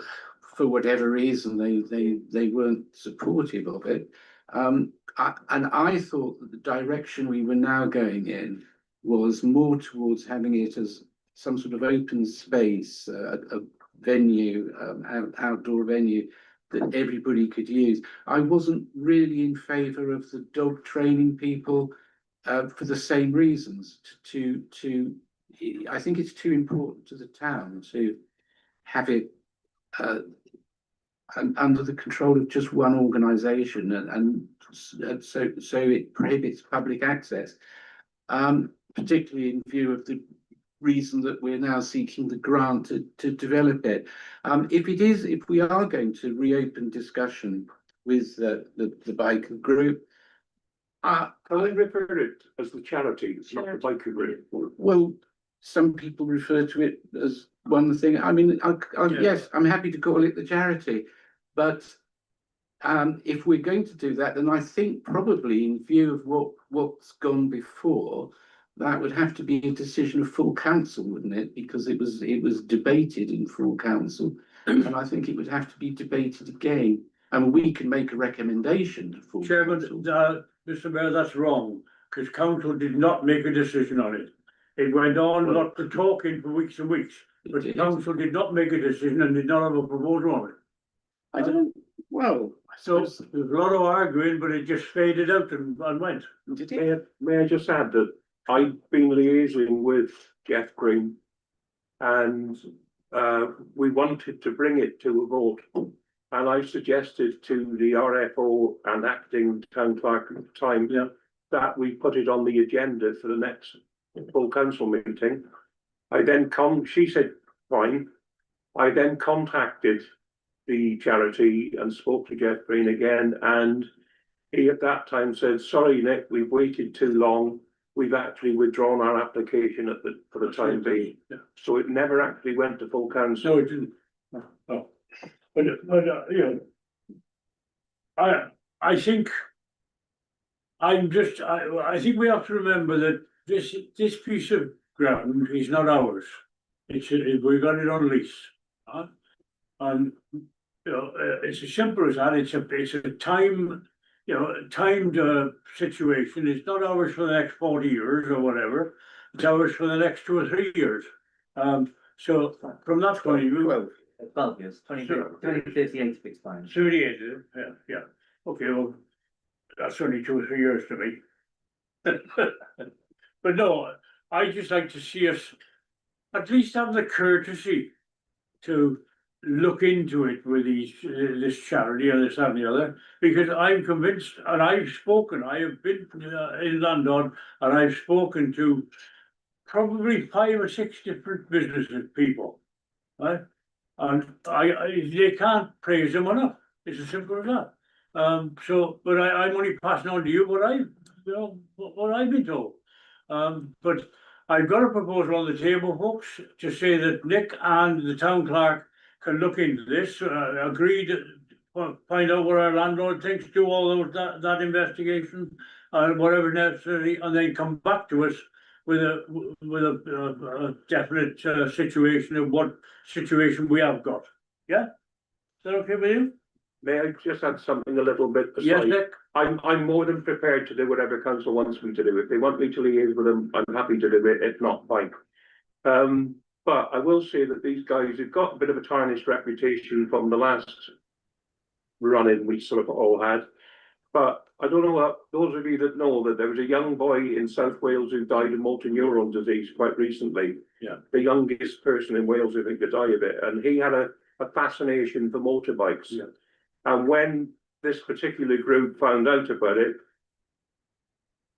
for whatever reason, they weren't supportive of it. And I thought that the direction we were now going in was more towards having it as some sort of open space, a venue, outdoor venue that everybody could use. I wasn't really in favour of the dog training people for the same reasons. I think it's too important to the town to have it under the control of just one organisation, and so it prohibits public access, particularly in view of the reason that we're now seeking the grant to develop it. If we are going to reopen discussion with the biker group, Can I refer to it as the charity, it's not the biker group? well, some people refer to it as one thing. I mean, yes, I'm happy to call it the charity, but if we're going to do that, then I think probably in view of what's gone before, that would have to be a decision of full council, wouldn't it? Because it was debated in full council, and I think it would have to be debated again. And we can make a recommendation to full Chairman, council. Mr. Mayor, that's wrong, because council did not make a decision on it. It went on lot of talking for weeks and weeks, but the council did not make a decision and did not have a proposal on it. I don't. Well, So there's a lot of arguing, but it just faded out and went. May I just add that I've been liaising with Jeff Green, and we wanted to bring it to a vote. And I suggested to the RFO and acting town clerk at the time that we put it on the agenda for the next full council meeting. She said, fine. I then contacted the charity and spoke to Jeff Green again, and he at that time said, sorry, Nick, we've waited too long. We've actually withdrawn our application for the time being. Yeah. So it never actually went to full council. No, it didn't. No. But you know, I think I think we have to remember that this piece of ground is not ours. We got it on lease. And it's as simple as that. It's a timed situation. It's not ours for the next 40 years or whatever. It's ours for the next 2 or 3 years. So from that point of view, 12 years, 2038 expires. 38, yeah. Okay, well, that's only 2 or 3 years to me. But no, I just like to see us at least have the courtesy to look into it with this charity or this and the other, because I'm convinced, and I have been in London, and I've spoken to probably 5 or 6 different businesses people, right? And they can't praise them enough. It's as simple as that. But I'm only passing on to you what I've been told. But I've got a proposal on the table, folks, to say that Nick and the town clerk can look into this, agree to find out what our landlord thinks, do all those, that investigation, whatever necessary, and then come back to us with a definite situation of what situation we have got. Yeah? Is that okay with you? May I just add something a little bit Yes, aside? Nick? I'm more than prepared to do whatever council wants me to do. If they want me to liaise with them, I'm happy to do it. If not, fine. But I will say that these guys have got a bit of a tarnished reputation from the last run-in we sort of all had. But I don't know what, those of you that know that there was a young boy in South Wales who died of motor neuron disease quite recently. Yeah. The youngest person in Wales, I think, to die of it. And he had a fascination for motorbikes. Yeah. And when this particular group found out about it,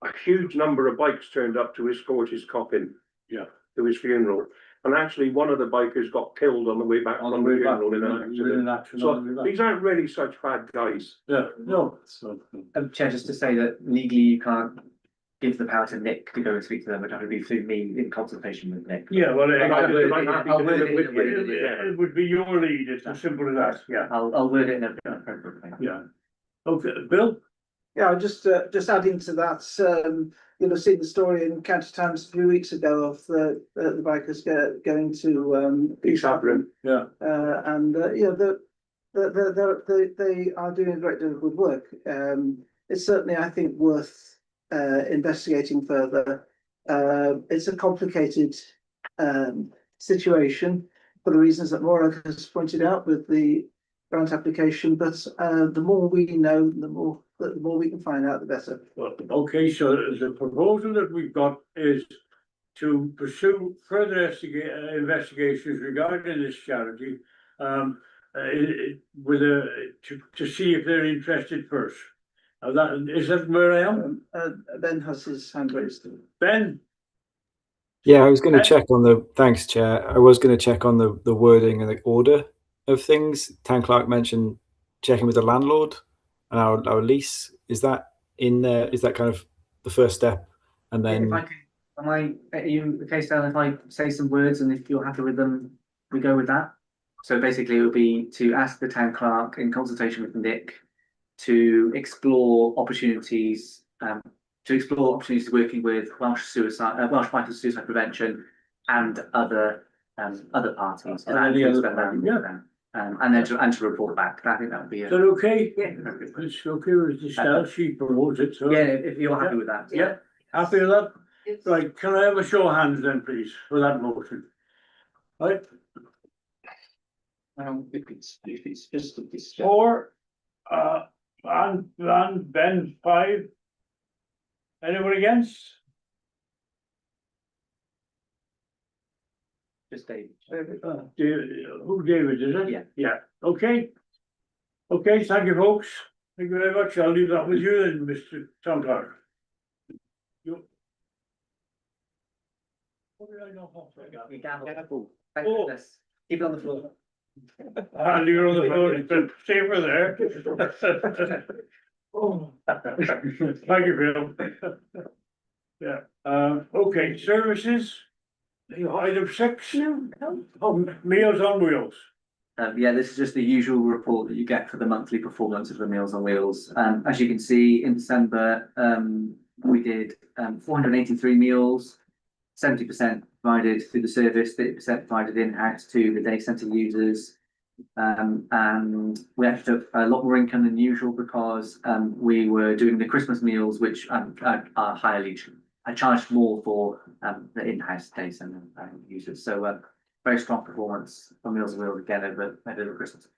a huge number of bikes turned up to escort his coffin. Yeah. To his funeral. And actually, one of the bikers got killed on the way back from the funeral in an accident. So these aren't really such bad guys. Yeah, no. So, Chair, just to say that legally you can't give the power to Nick to go and speak to them, it would have to be through me in consultation with Nick. yeah, well, I'm happy I'll to word do it it with in a way that you. it would be your lead, it's as simple as that, yeah, I'll word it in a appropriate way. yeah. Okay, Bill? Yeah, I'll just adding to that, you'll have seen the story in County Times a few weeks ago of the bikers going to East African. Yeah. and they are doing a great deal of good work. It's certainly, I think, worth investigating further. It's a complicated situation for the reasons that Maura has pointed out with the grant application, but the more we know, the more we can find out, the better. Well, okay, so the proposal that we've got is to pursue further investigations regarding this charity, with to see if they're interested first. Is that where I am? Ben has his hand raised. Ben? Yeah, I was going to check on the, thanks, Chair. I was going to check on the wording and the order of things. Town clerk mentioned checking with the landlord and our lease. Is that in there? Is that kind of the first step? And then, If I can, are you okay, Stan, if I say some words and if you're happy with them, we go with that? So basically it would be to ask the town clerk in consultation with Nick to explore opportunities, working with Welsh Vital Suicide Prevention and other parties. And any other party, yeah. And then to report back. I think that would be Is that okay? Yeah. It's okay with the style, she promotes it, so. Yeah, if you're happy with that. Yeah, happy with that? Yes. Right, can I have a show of hands then, please, for that motion? Right, If it's just a discussion. 4, and Ben 5. Anyone against? Just David. David, is it? Yeah. Yeah, okay. Okay, thank you, folks. Thank you very much. I'll leave that with you then, Mr. Town Clerk. You. What did I know? Your gavel. Oh. Thank goodness. Keep it on the floor. I'll leave it on the floor, it's been safer there. Oh. Thank you, Bill. Yeah, okay, services. Item 6. Oh, Meals on Wheels. Yeah, this is just the usual report that you get for the monthly performance of the Meals on Wheels. As you can see, in December, we did 483 meals, 70% provided through the service, 30% provided in-house to the day centre users. And we actually took a lot more income than usual because we were doing the Christmas meals, which are highly, I charged more for the in-house day centre users. So very strong performance for Meals on Wheels again over Christmas.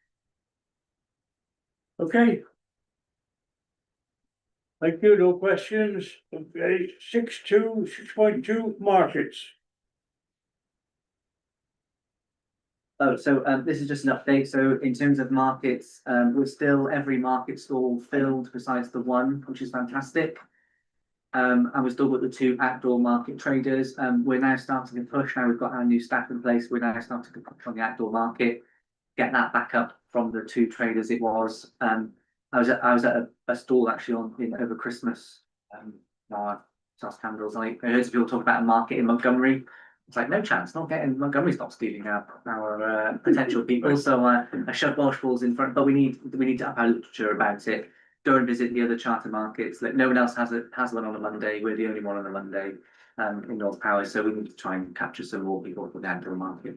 Okay. Thank you, no questions. Okay, 6.2 markets. Oh, so this is just an update. So in terms of markets, we're still every market stall filled besides the one, which is fantastic. And we've still got the 2 outdoor market traders. We're now starting to push. Now we've got our new staff in place. We're now starting to push on the outdoor market, get that back up from the 2 traders it was. I was at a stall actually over Christmas. Now toss candles. I heard some people talk about a market in Montgomery. It's like, no chance, not getting, Montgomery's not stealing our potential people, so I shove Welshpools in front, but we need to have our literature about it. Go and visit the other charter markets. Like, no one else has one on a Monday. We're the only one on a Monday in North Powers, so we need to try and capture some more people for the outdoor market.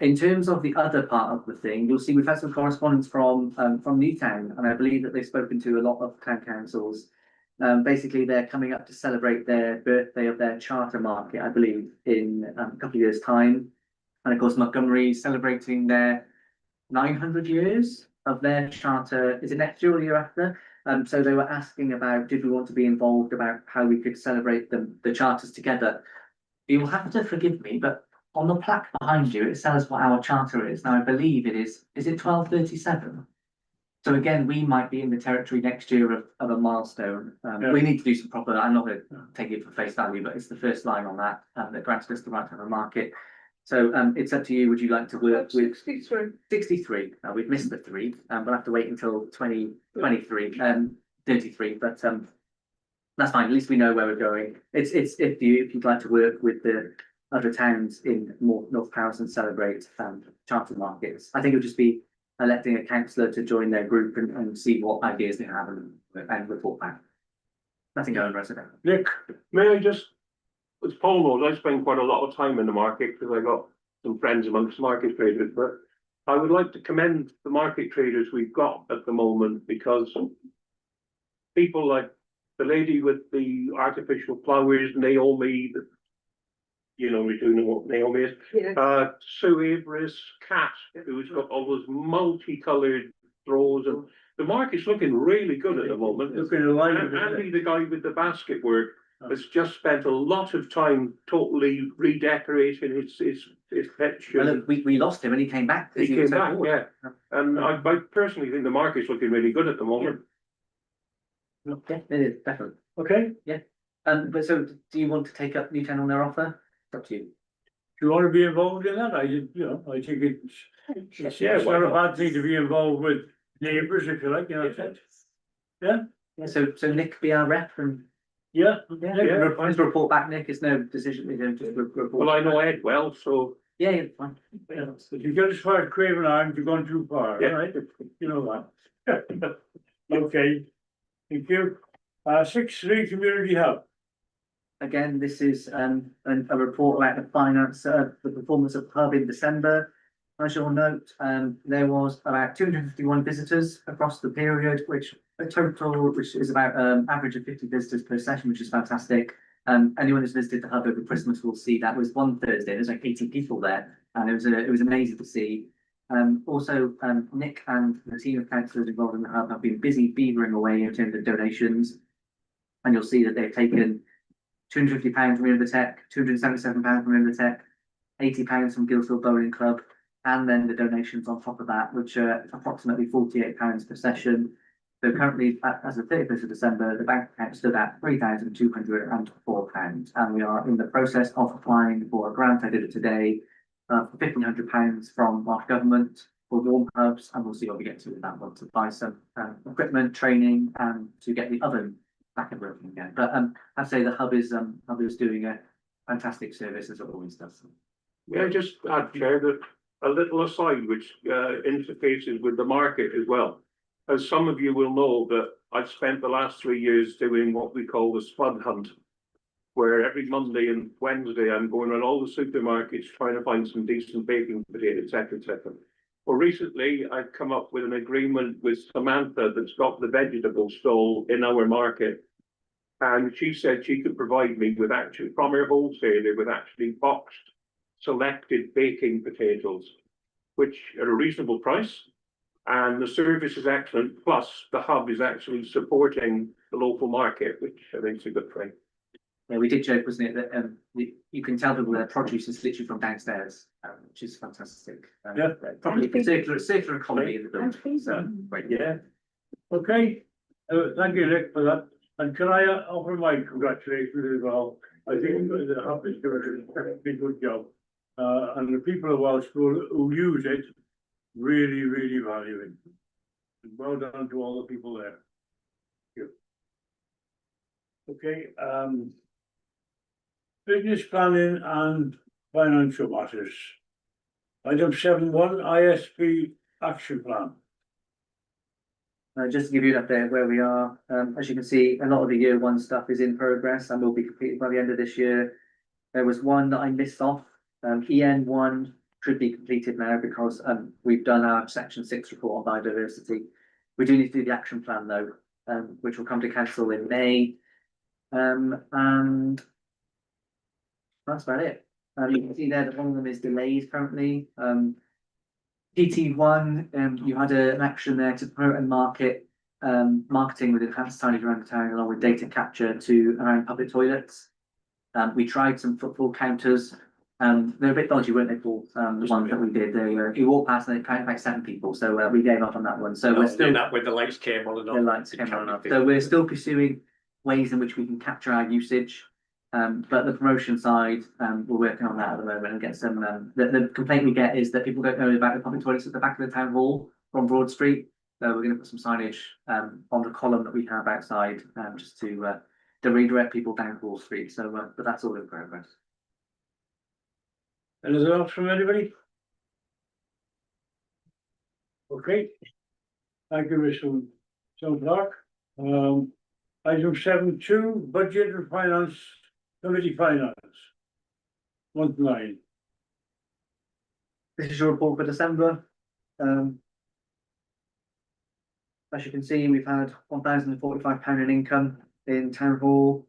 In terms of the other part of the thing, you'll see we've had some correspondence from Newtown, and I believe that they've spoken to a lot of town councils. Basically, they're coming up to celebrate their birthday of their charter market, I believe, in a couple of years' time. And of course, Montgomery is celebrating their 900 years of their charter. Is it next year or the year after? So they were asking about, did we want to be involved about how we could celebrate the charters together? You'll have to forgive me, but on the plaque behind you, it says what our charter is. Now, I believe it is it 1237? So again, we might be in the territory next year of a milestone. We need to do some proper, I'm not going to take it for face value, but it's the first line on that that grants us the right to have a market. So it's up to you. Would you like to work with 63? 63? We've missed the 3. We'll have to wait until 2023, 33. But that's fine. At least we know where we're going. It's if you'd like to work with the other towns in North Powers and celebrate charter markets. I think it would just be electing a councillor to join their group and see what ideas they have and report back. Nothing going resident. Nick, may I just, as Paul knows, I spend quite a lot of time in the market because I got some friends amongst market traders, but I would like to commend the market traders we've got at the moment, because people like the lady with the artificial flowers, Naomi, you know, we do know what Naomi is. Yeah. Sue Avery's cat, who's got all those multicolored throws, and the market's looking really good at the moment. Looking alive. Andy, the guy with the basket work, has just spent a lot of time totally redecorating his pitch. Well, look, we lost him and he came back. He came back, yeah. And I personally think the market's looking really good at the moment. Yeah, it is, definitely. Okay, But so do you want to take up Newtown on their offer? It's up to you. do you want to be involved in that? I think it's not a bad thing to be involved with neighbours, if you like, you know. Yeah, so Nick be our rep and Yeah, just report back, Nick. It's no decision, we don't just report. Well, I know Ed well, so Yeah, fine. if you get as far as Craven Arms, you've gone too far, Yeah. right? You know that. Okay, thank you. 6-3 Community Hub. Again, this is a report about the finance, the performance of the hub in December. As you'll note, there was about 251 visitors across the period, which is about average of 50 visitors per session, which is fantastic. Anyone who's visited the hub over Christmas will see that was one Thursday. There's like 80 people there, and it was amazing to see. Also, Nick and the team of councillors involved in the hub have been busy beavering away in terms of donations, and you'll see that they've taken £250 from Invertech, £277 from Invertech, £80 from Guildford Bowling Club, and then the donations on top of that, which are approximately £48 per session. So currently, as of 31st of December, the bank account stood at £3,204, and we are in the process of applying for a grant. I did it today for £1,500 from Welsh Government for warm hubs, and we'll see what we get to with that one to buy some equipment, training, and to get the oven back and working again. But I'd say the hub is doing a fantastic service, as it always does. may I just add, Chair, that a little aside which interfaces with the market as well. As some of you will know, that I've spent the last 3 years doing what we call the spud hunt, where every Monday and Wednesday I'm going around all the supermarkets trying to find some decent baking potatoes, etc., etc. Well, recently I've come up with an agreement with Samantha that's got the vegetable stall in our market, and she said she could provide me with actually, from her wholesaler, with actually boxed selected baking potatoes, which are a reasonable price, and the service is excellent. Plus, the hub is actually supporting the local market, which I think is a good thing. Yeah, we did joke, wasn't it, that you can tell people their produce is literally from downstairs, which is fantastic. Probably circular economy in the building. So, great. Yeah. Okay, thank you, Nick, for that. And can I offer my congratulations as well? I think the hub is doing a pretty good job. And the people of Welshpool who use it really, really value it. Well done to all the people there. Thank you. Okay, business planning and financial matters. Item 7.1, ISP action plan. Just to give you an update of where we are, as you can see, a lot of the year one stuff is in progress and will be completed by the end of this year. There was one that I missed off, EN1 should be completed now because we've done our section 6 report on biodiversity. We do need to do the action plan though, which will come to council in May. And that's about it. You can see there that one of them is delayed currently. PT1, you had an action there to promote and market marketing with enhanced signage around the town along with data capture to around public toilets. We tried some footfall counters. They're a bit dodgy, weren't they, Paul? The ones that we did, you walk past and it counted about 7 people, so we gave up on that one. So we're still that with the lights came on and off. the lights came on and off. So we're still pursuing ways in which we can capture our usage. But the promotion side, we're working on that at the moment and get some. The complaint we get is that people don't know about the public toilets at the back of the town hall from Broad Street. So we're going to put some signage on the column that we have outside, just to redirect people down Broad Street. So, but that's all in progress. Anything else from anybody? Okay. Thank you, Mr. John Clark. Item 7.2, budget and finance committee finance. 1.9. This is your report for December. As you can see, we've had £1,045 in income in town hall.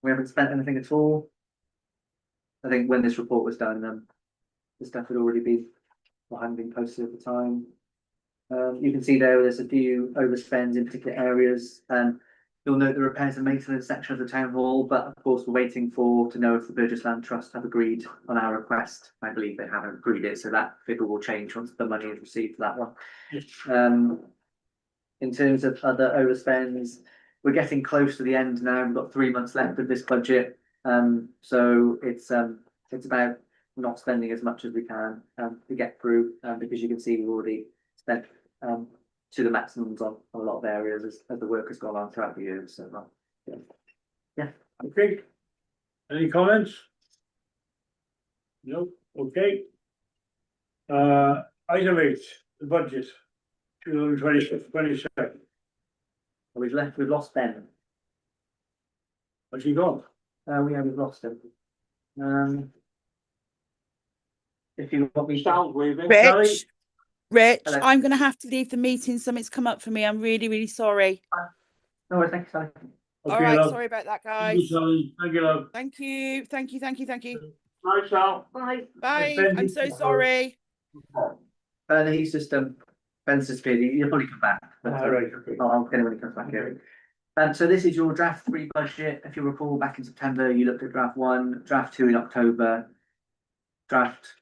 We haven't spent anything at all. I think when this report was done, the stuff had already been, or hadn't been posted at the time. You can see there's a few overspends in particular areas. You'll note the repairs and maintenance section of the town hall, but of course we're waiting to know if the Burgess Land Trust have agreed on our request. I believe they haven't agreed it, so that figure will change once the money is received for that one. Yes. In terms of other overspends, we're getting close to the end now. We've got 3 months left of this budget. So it's about not spending as much as we can to get through, because you can see we've already spent to the maximums on a lot of areas as the work has gone on throughout the year. So yeah. Okay. Any comments? No. Okay. Item 8, the budget. 2026-27. We've lost Ben. What's he got? We've lost him. If you want me Sound waving. Rich, Hello. I'm going to have to leave the meeting. Something's come up for me. I'm really, really sorry. No worries, thank you, Sally. All right, sorry about that, Thank you, guys. Sally. Thank you, love. Thank you. Bye, Sal. Bye. Bye. Ben, I'm so sorry. He's just Ben's disappeared. He'll probably come back. But, Right, okay. I'll get him when he comes back here. So this is your draft 3 budget. If you recall, back in September, you looked at draft 1, draft 2 in October, draft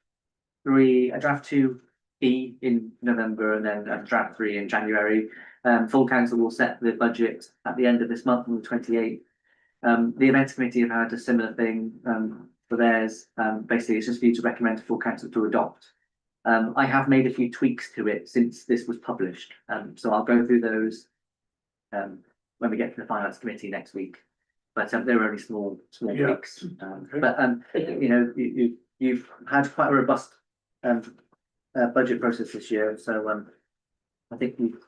2B in November, and then draft 3 in January. Full council will set the budget at the end of this month on the 28th. The events committee have had a similar thing for theirs. Basically, it's just for you to recommend to full council to adopt. I have made a few tweaks to it since this was published, so I'll go through those when we get to the finance committee next week. But they're only small tweaks. Okay. But you know, you've had quite a robust budget process this year, so I think you've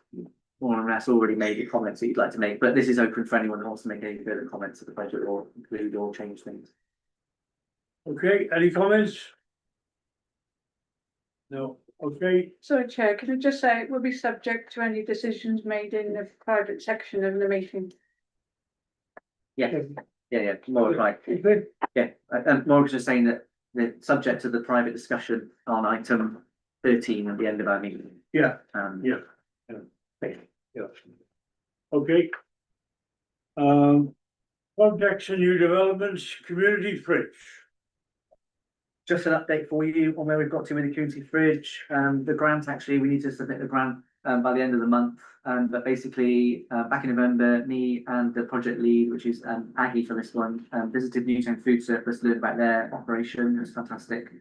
more or less already made the comments that you'd like to make. But this is open for anyone who wants to make any further comments to the budget or include or change things. Okay, any comments? No. Okay. So, Chair, can I just say it will be subject to any decisions made in the private section of the meeting? Yeah, more right. Okay. Yeah, more just saying that the subject to the private discussion on item 13 at the end of our meeting. Yeah. Yeah. Okay. Projects and new developments, community fridge. Just an update for you on where we've got to with the community fridge. The grant, actually, we need to submit the grant by the end of the month. But basically, back in November, me and the project lead, which is Aggie for this one, visited Newtown Food Surplus, learned about their operation. It was fantastic.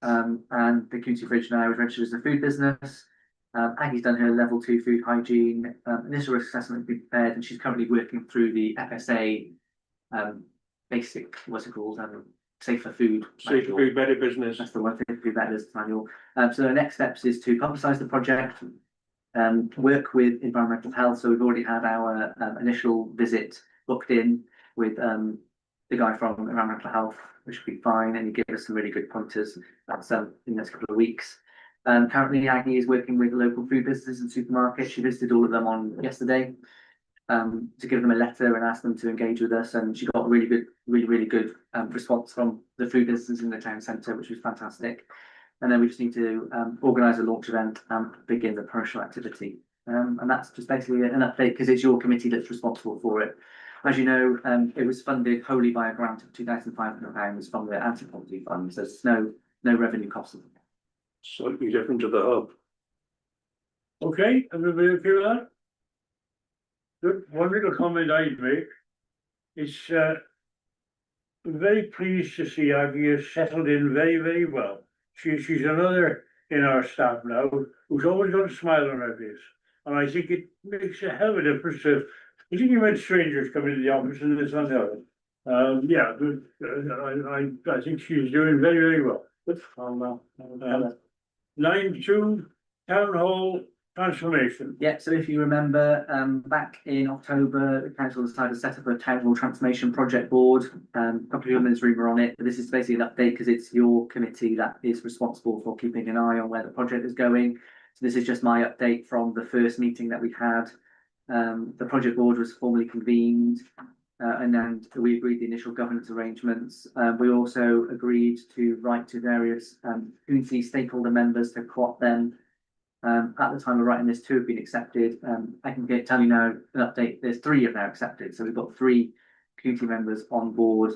And the community fridge now is registered as a food business. Aggie's done her level 2 food hygiene initial risk assessment to be prepared, and she's currently working through the FSA basic, what's it called, safer food. Safer food, better business. That's the one thing to do better this manual. So the next steps is to publicise the project, work with environmental health. So we've already had our initial visit booked in with the guy from environmental health, which will be fine, and he gave us some really good pointers. That's in the next couple of weeks. Currently, Aggie is working with local food businesses and supermarkets. She visited all of them on yesterday to give them a letter and ask them to engage with us, and she got a really good response from the food businesses in the town centre, which was fantastic. And then we just need to organise a launch event and begin the promotional activity. And that's just basically an update because it's your committee that's responsible for it. As you know, it was funded wholly by a grant of £2,500 from the anti-poverty fund. So there's no revenue costs. Slightly different to the hub. Okay, everybody okay with that? Good. One little comment I'd make is very pleased to see Aggie has settled in very well. She's another in our staff now who's always got a smile on her face, and I think it makes a hell of a difference to, particularly when strangers come into the office and this and the other. Yeah, good. I think she's doing very well. Good. 9.2 Town Hall transformation. Yeah, so if you remember, back in October, the council decided to set up a town hall transformation project board. A couple of people in this room are on it, but this is basically an update because it's your committee that is responsible for keeping an eye on where the project is going. So this is just my update from the first meeting that we had. The project board was formally convened, and then we agreed the initial governance arrangements. We also agreed to write to various community stakeholder members to co-opt them. At the time of writing this, 2 have been accepted. I can tell you now an update. There's 3 have now accepted, so we've got 3 community members on board.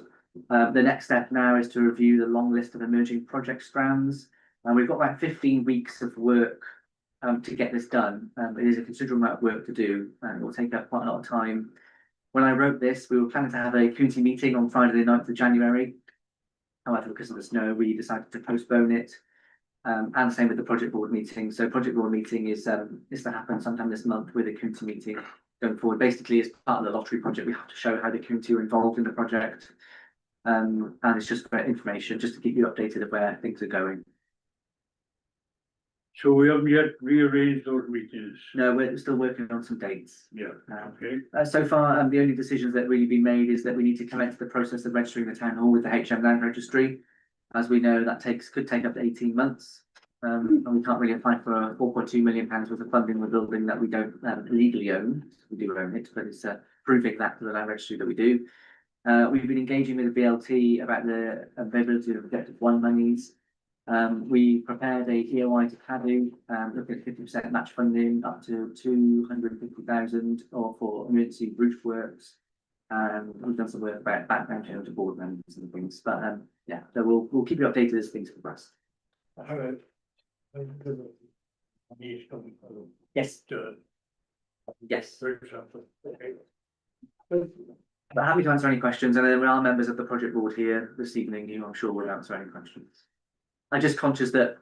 The next step now is to review the long list of emerging project strands, and we've got about 15 weeks of work to get this done. It is a considerable amount of work to do, and it will take up quite a lot of time. When I wrote this, we were planning to have a community meeting on Friday the 9th of January. However, because of the snow, we decided to postpone it. And same with the project board meeting. So project board meeting is to happen sometime this month with a community meeting going forward. Basically, as part of the lottery project, we have to show how the community are involved in the project. And it's just for information, just to keep you updated of where things are going. So we haven't yet rearranged those meetings. No, we're still working on some dates. Yeah, okay. So far, the only decisions that really been made is that we need to commence the process of registering the town hall with the HM Land Registry. As we know, that could take up to 18 months. And we can't really apply for £4.2 million worth of funding in a building that we don't legally own. We do own it, but it's proving that to the land registry that we do. We've been engaging with the BLT about the availability of Objective 1 monies. We prepared a EOI to CADU, looking at 50% match funding up to 250,000 or for emergency roof works. We've done some work about background change to board members and things, but yeah, so we'll keep you updated as things progress. Yes. Yes. But happy to answer any questions, and there are members of the project board here this evening who I'm sure will answer any questions. I'm just conscious that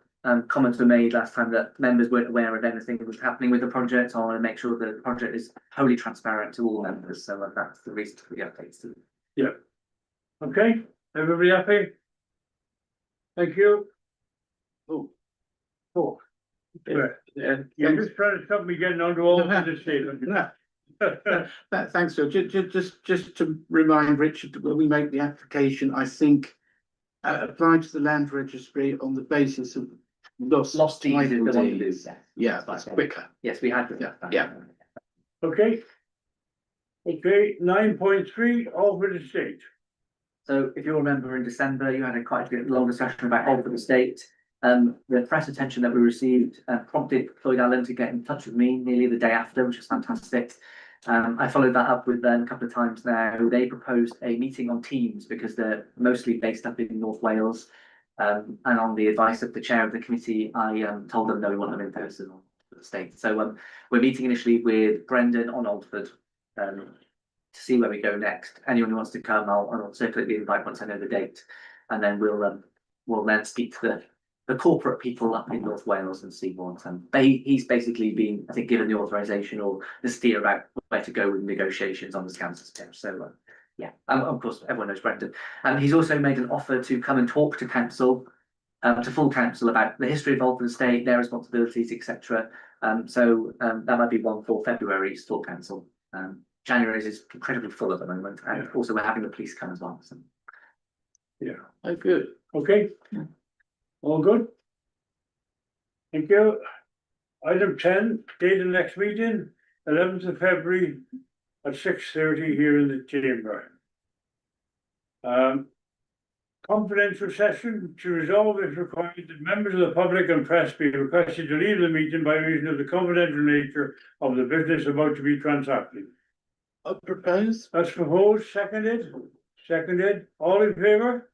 comments were made last time that members weren't aware of anything that was happening with the project. I want to make sure that the project is wholly transparent to all members, so that's the reason for the updates. Yeah. Okay, everybody happy? Thank you. Oh. Yeah. You're just trying to stop me getting onto all of this statement. Thanks, Phil. Just to remind Richard, when we make the application, I think apply to the land registry on the basis of lost title deeds. Yeah, that's quicker. Yes, we had to. Yeah. Okay. Okay, 9.3, Alford Estate. So if you'll remember in December, you had quite a long discussion about Alford Estate. The press attention that we received prompted Floyd Allen to get in touch with me nearly the day after, which was fantastic. I followed that up with them a couple of times now. They proposed a meeting on Teams because they're mostly based up in North Wales. And on the advice of the chair of the committee, I told them no, we want them in person on the estate. So we're meeting initially with Brendan on Alford to see where we go next. Anyone who wants to come, I'll circulate the invite once I know the date, and then we'll then speak to the corporate people up in North Wales and see what. He's basically been, I think, given the authorization or the steer about where to go with negotiations on the council steps. So Yeah, of course, everyone knows Brendan. He's also made an offer to come and talk to council, to full council about the history of Oldham Estate, their responsibilities, etc. That might be one for February's full council. January's is incredibly full at the moment, and also we're having the police come as well. So. Yeah. Oh, good. Okay. All good? Thank you. Item 10, date of next meeting, 11th of February at 6:30 here in the chamber. Confidential session to resolve if required that members of the public and press be requested to leave the meeting by reason of the confidential nature of the business about to be transacted. I propose. That's proposed, seconded, all in favour?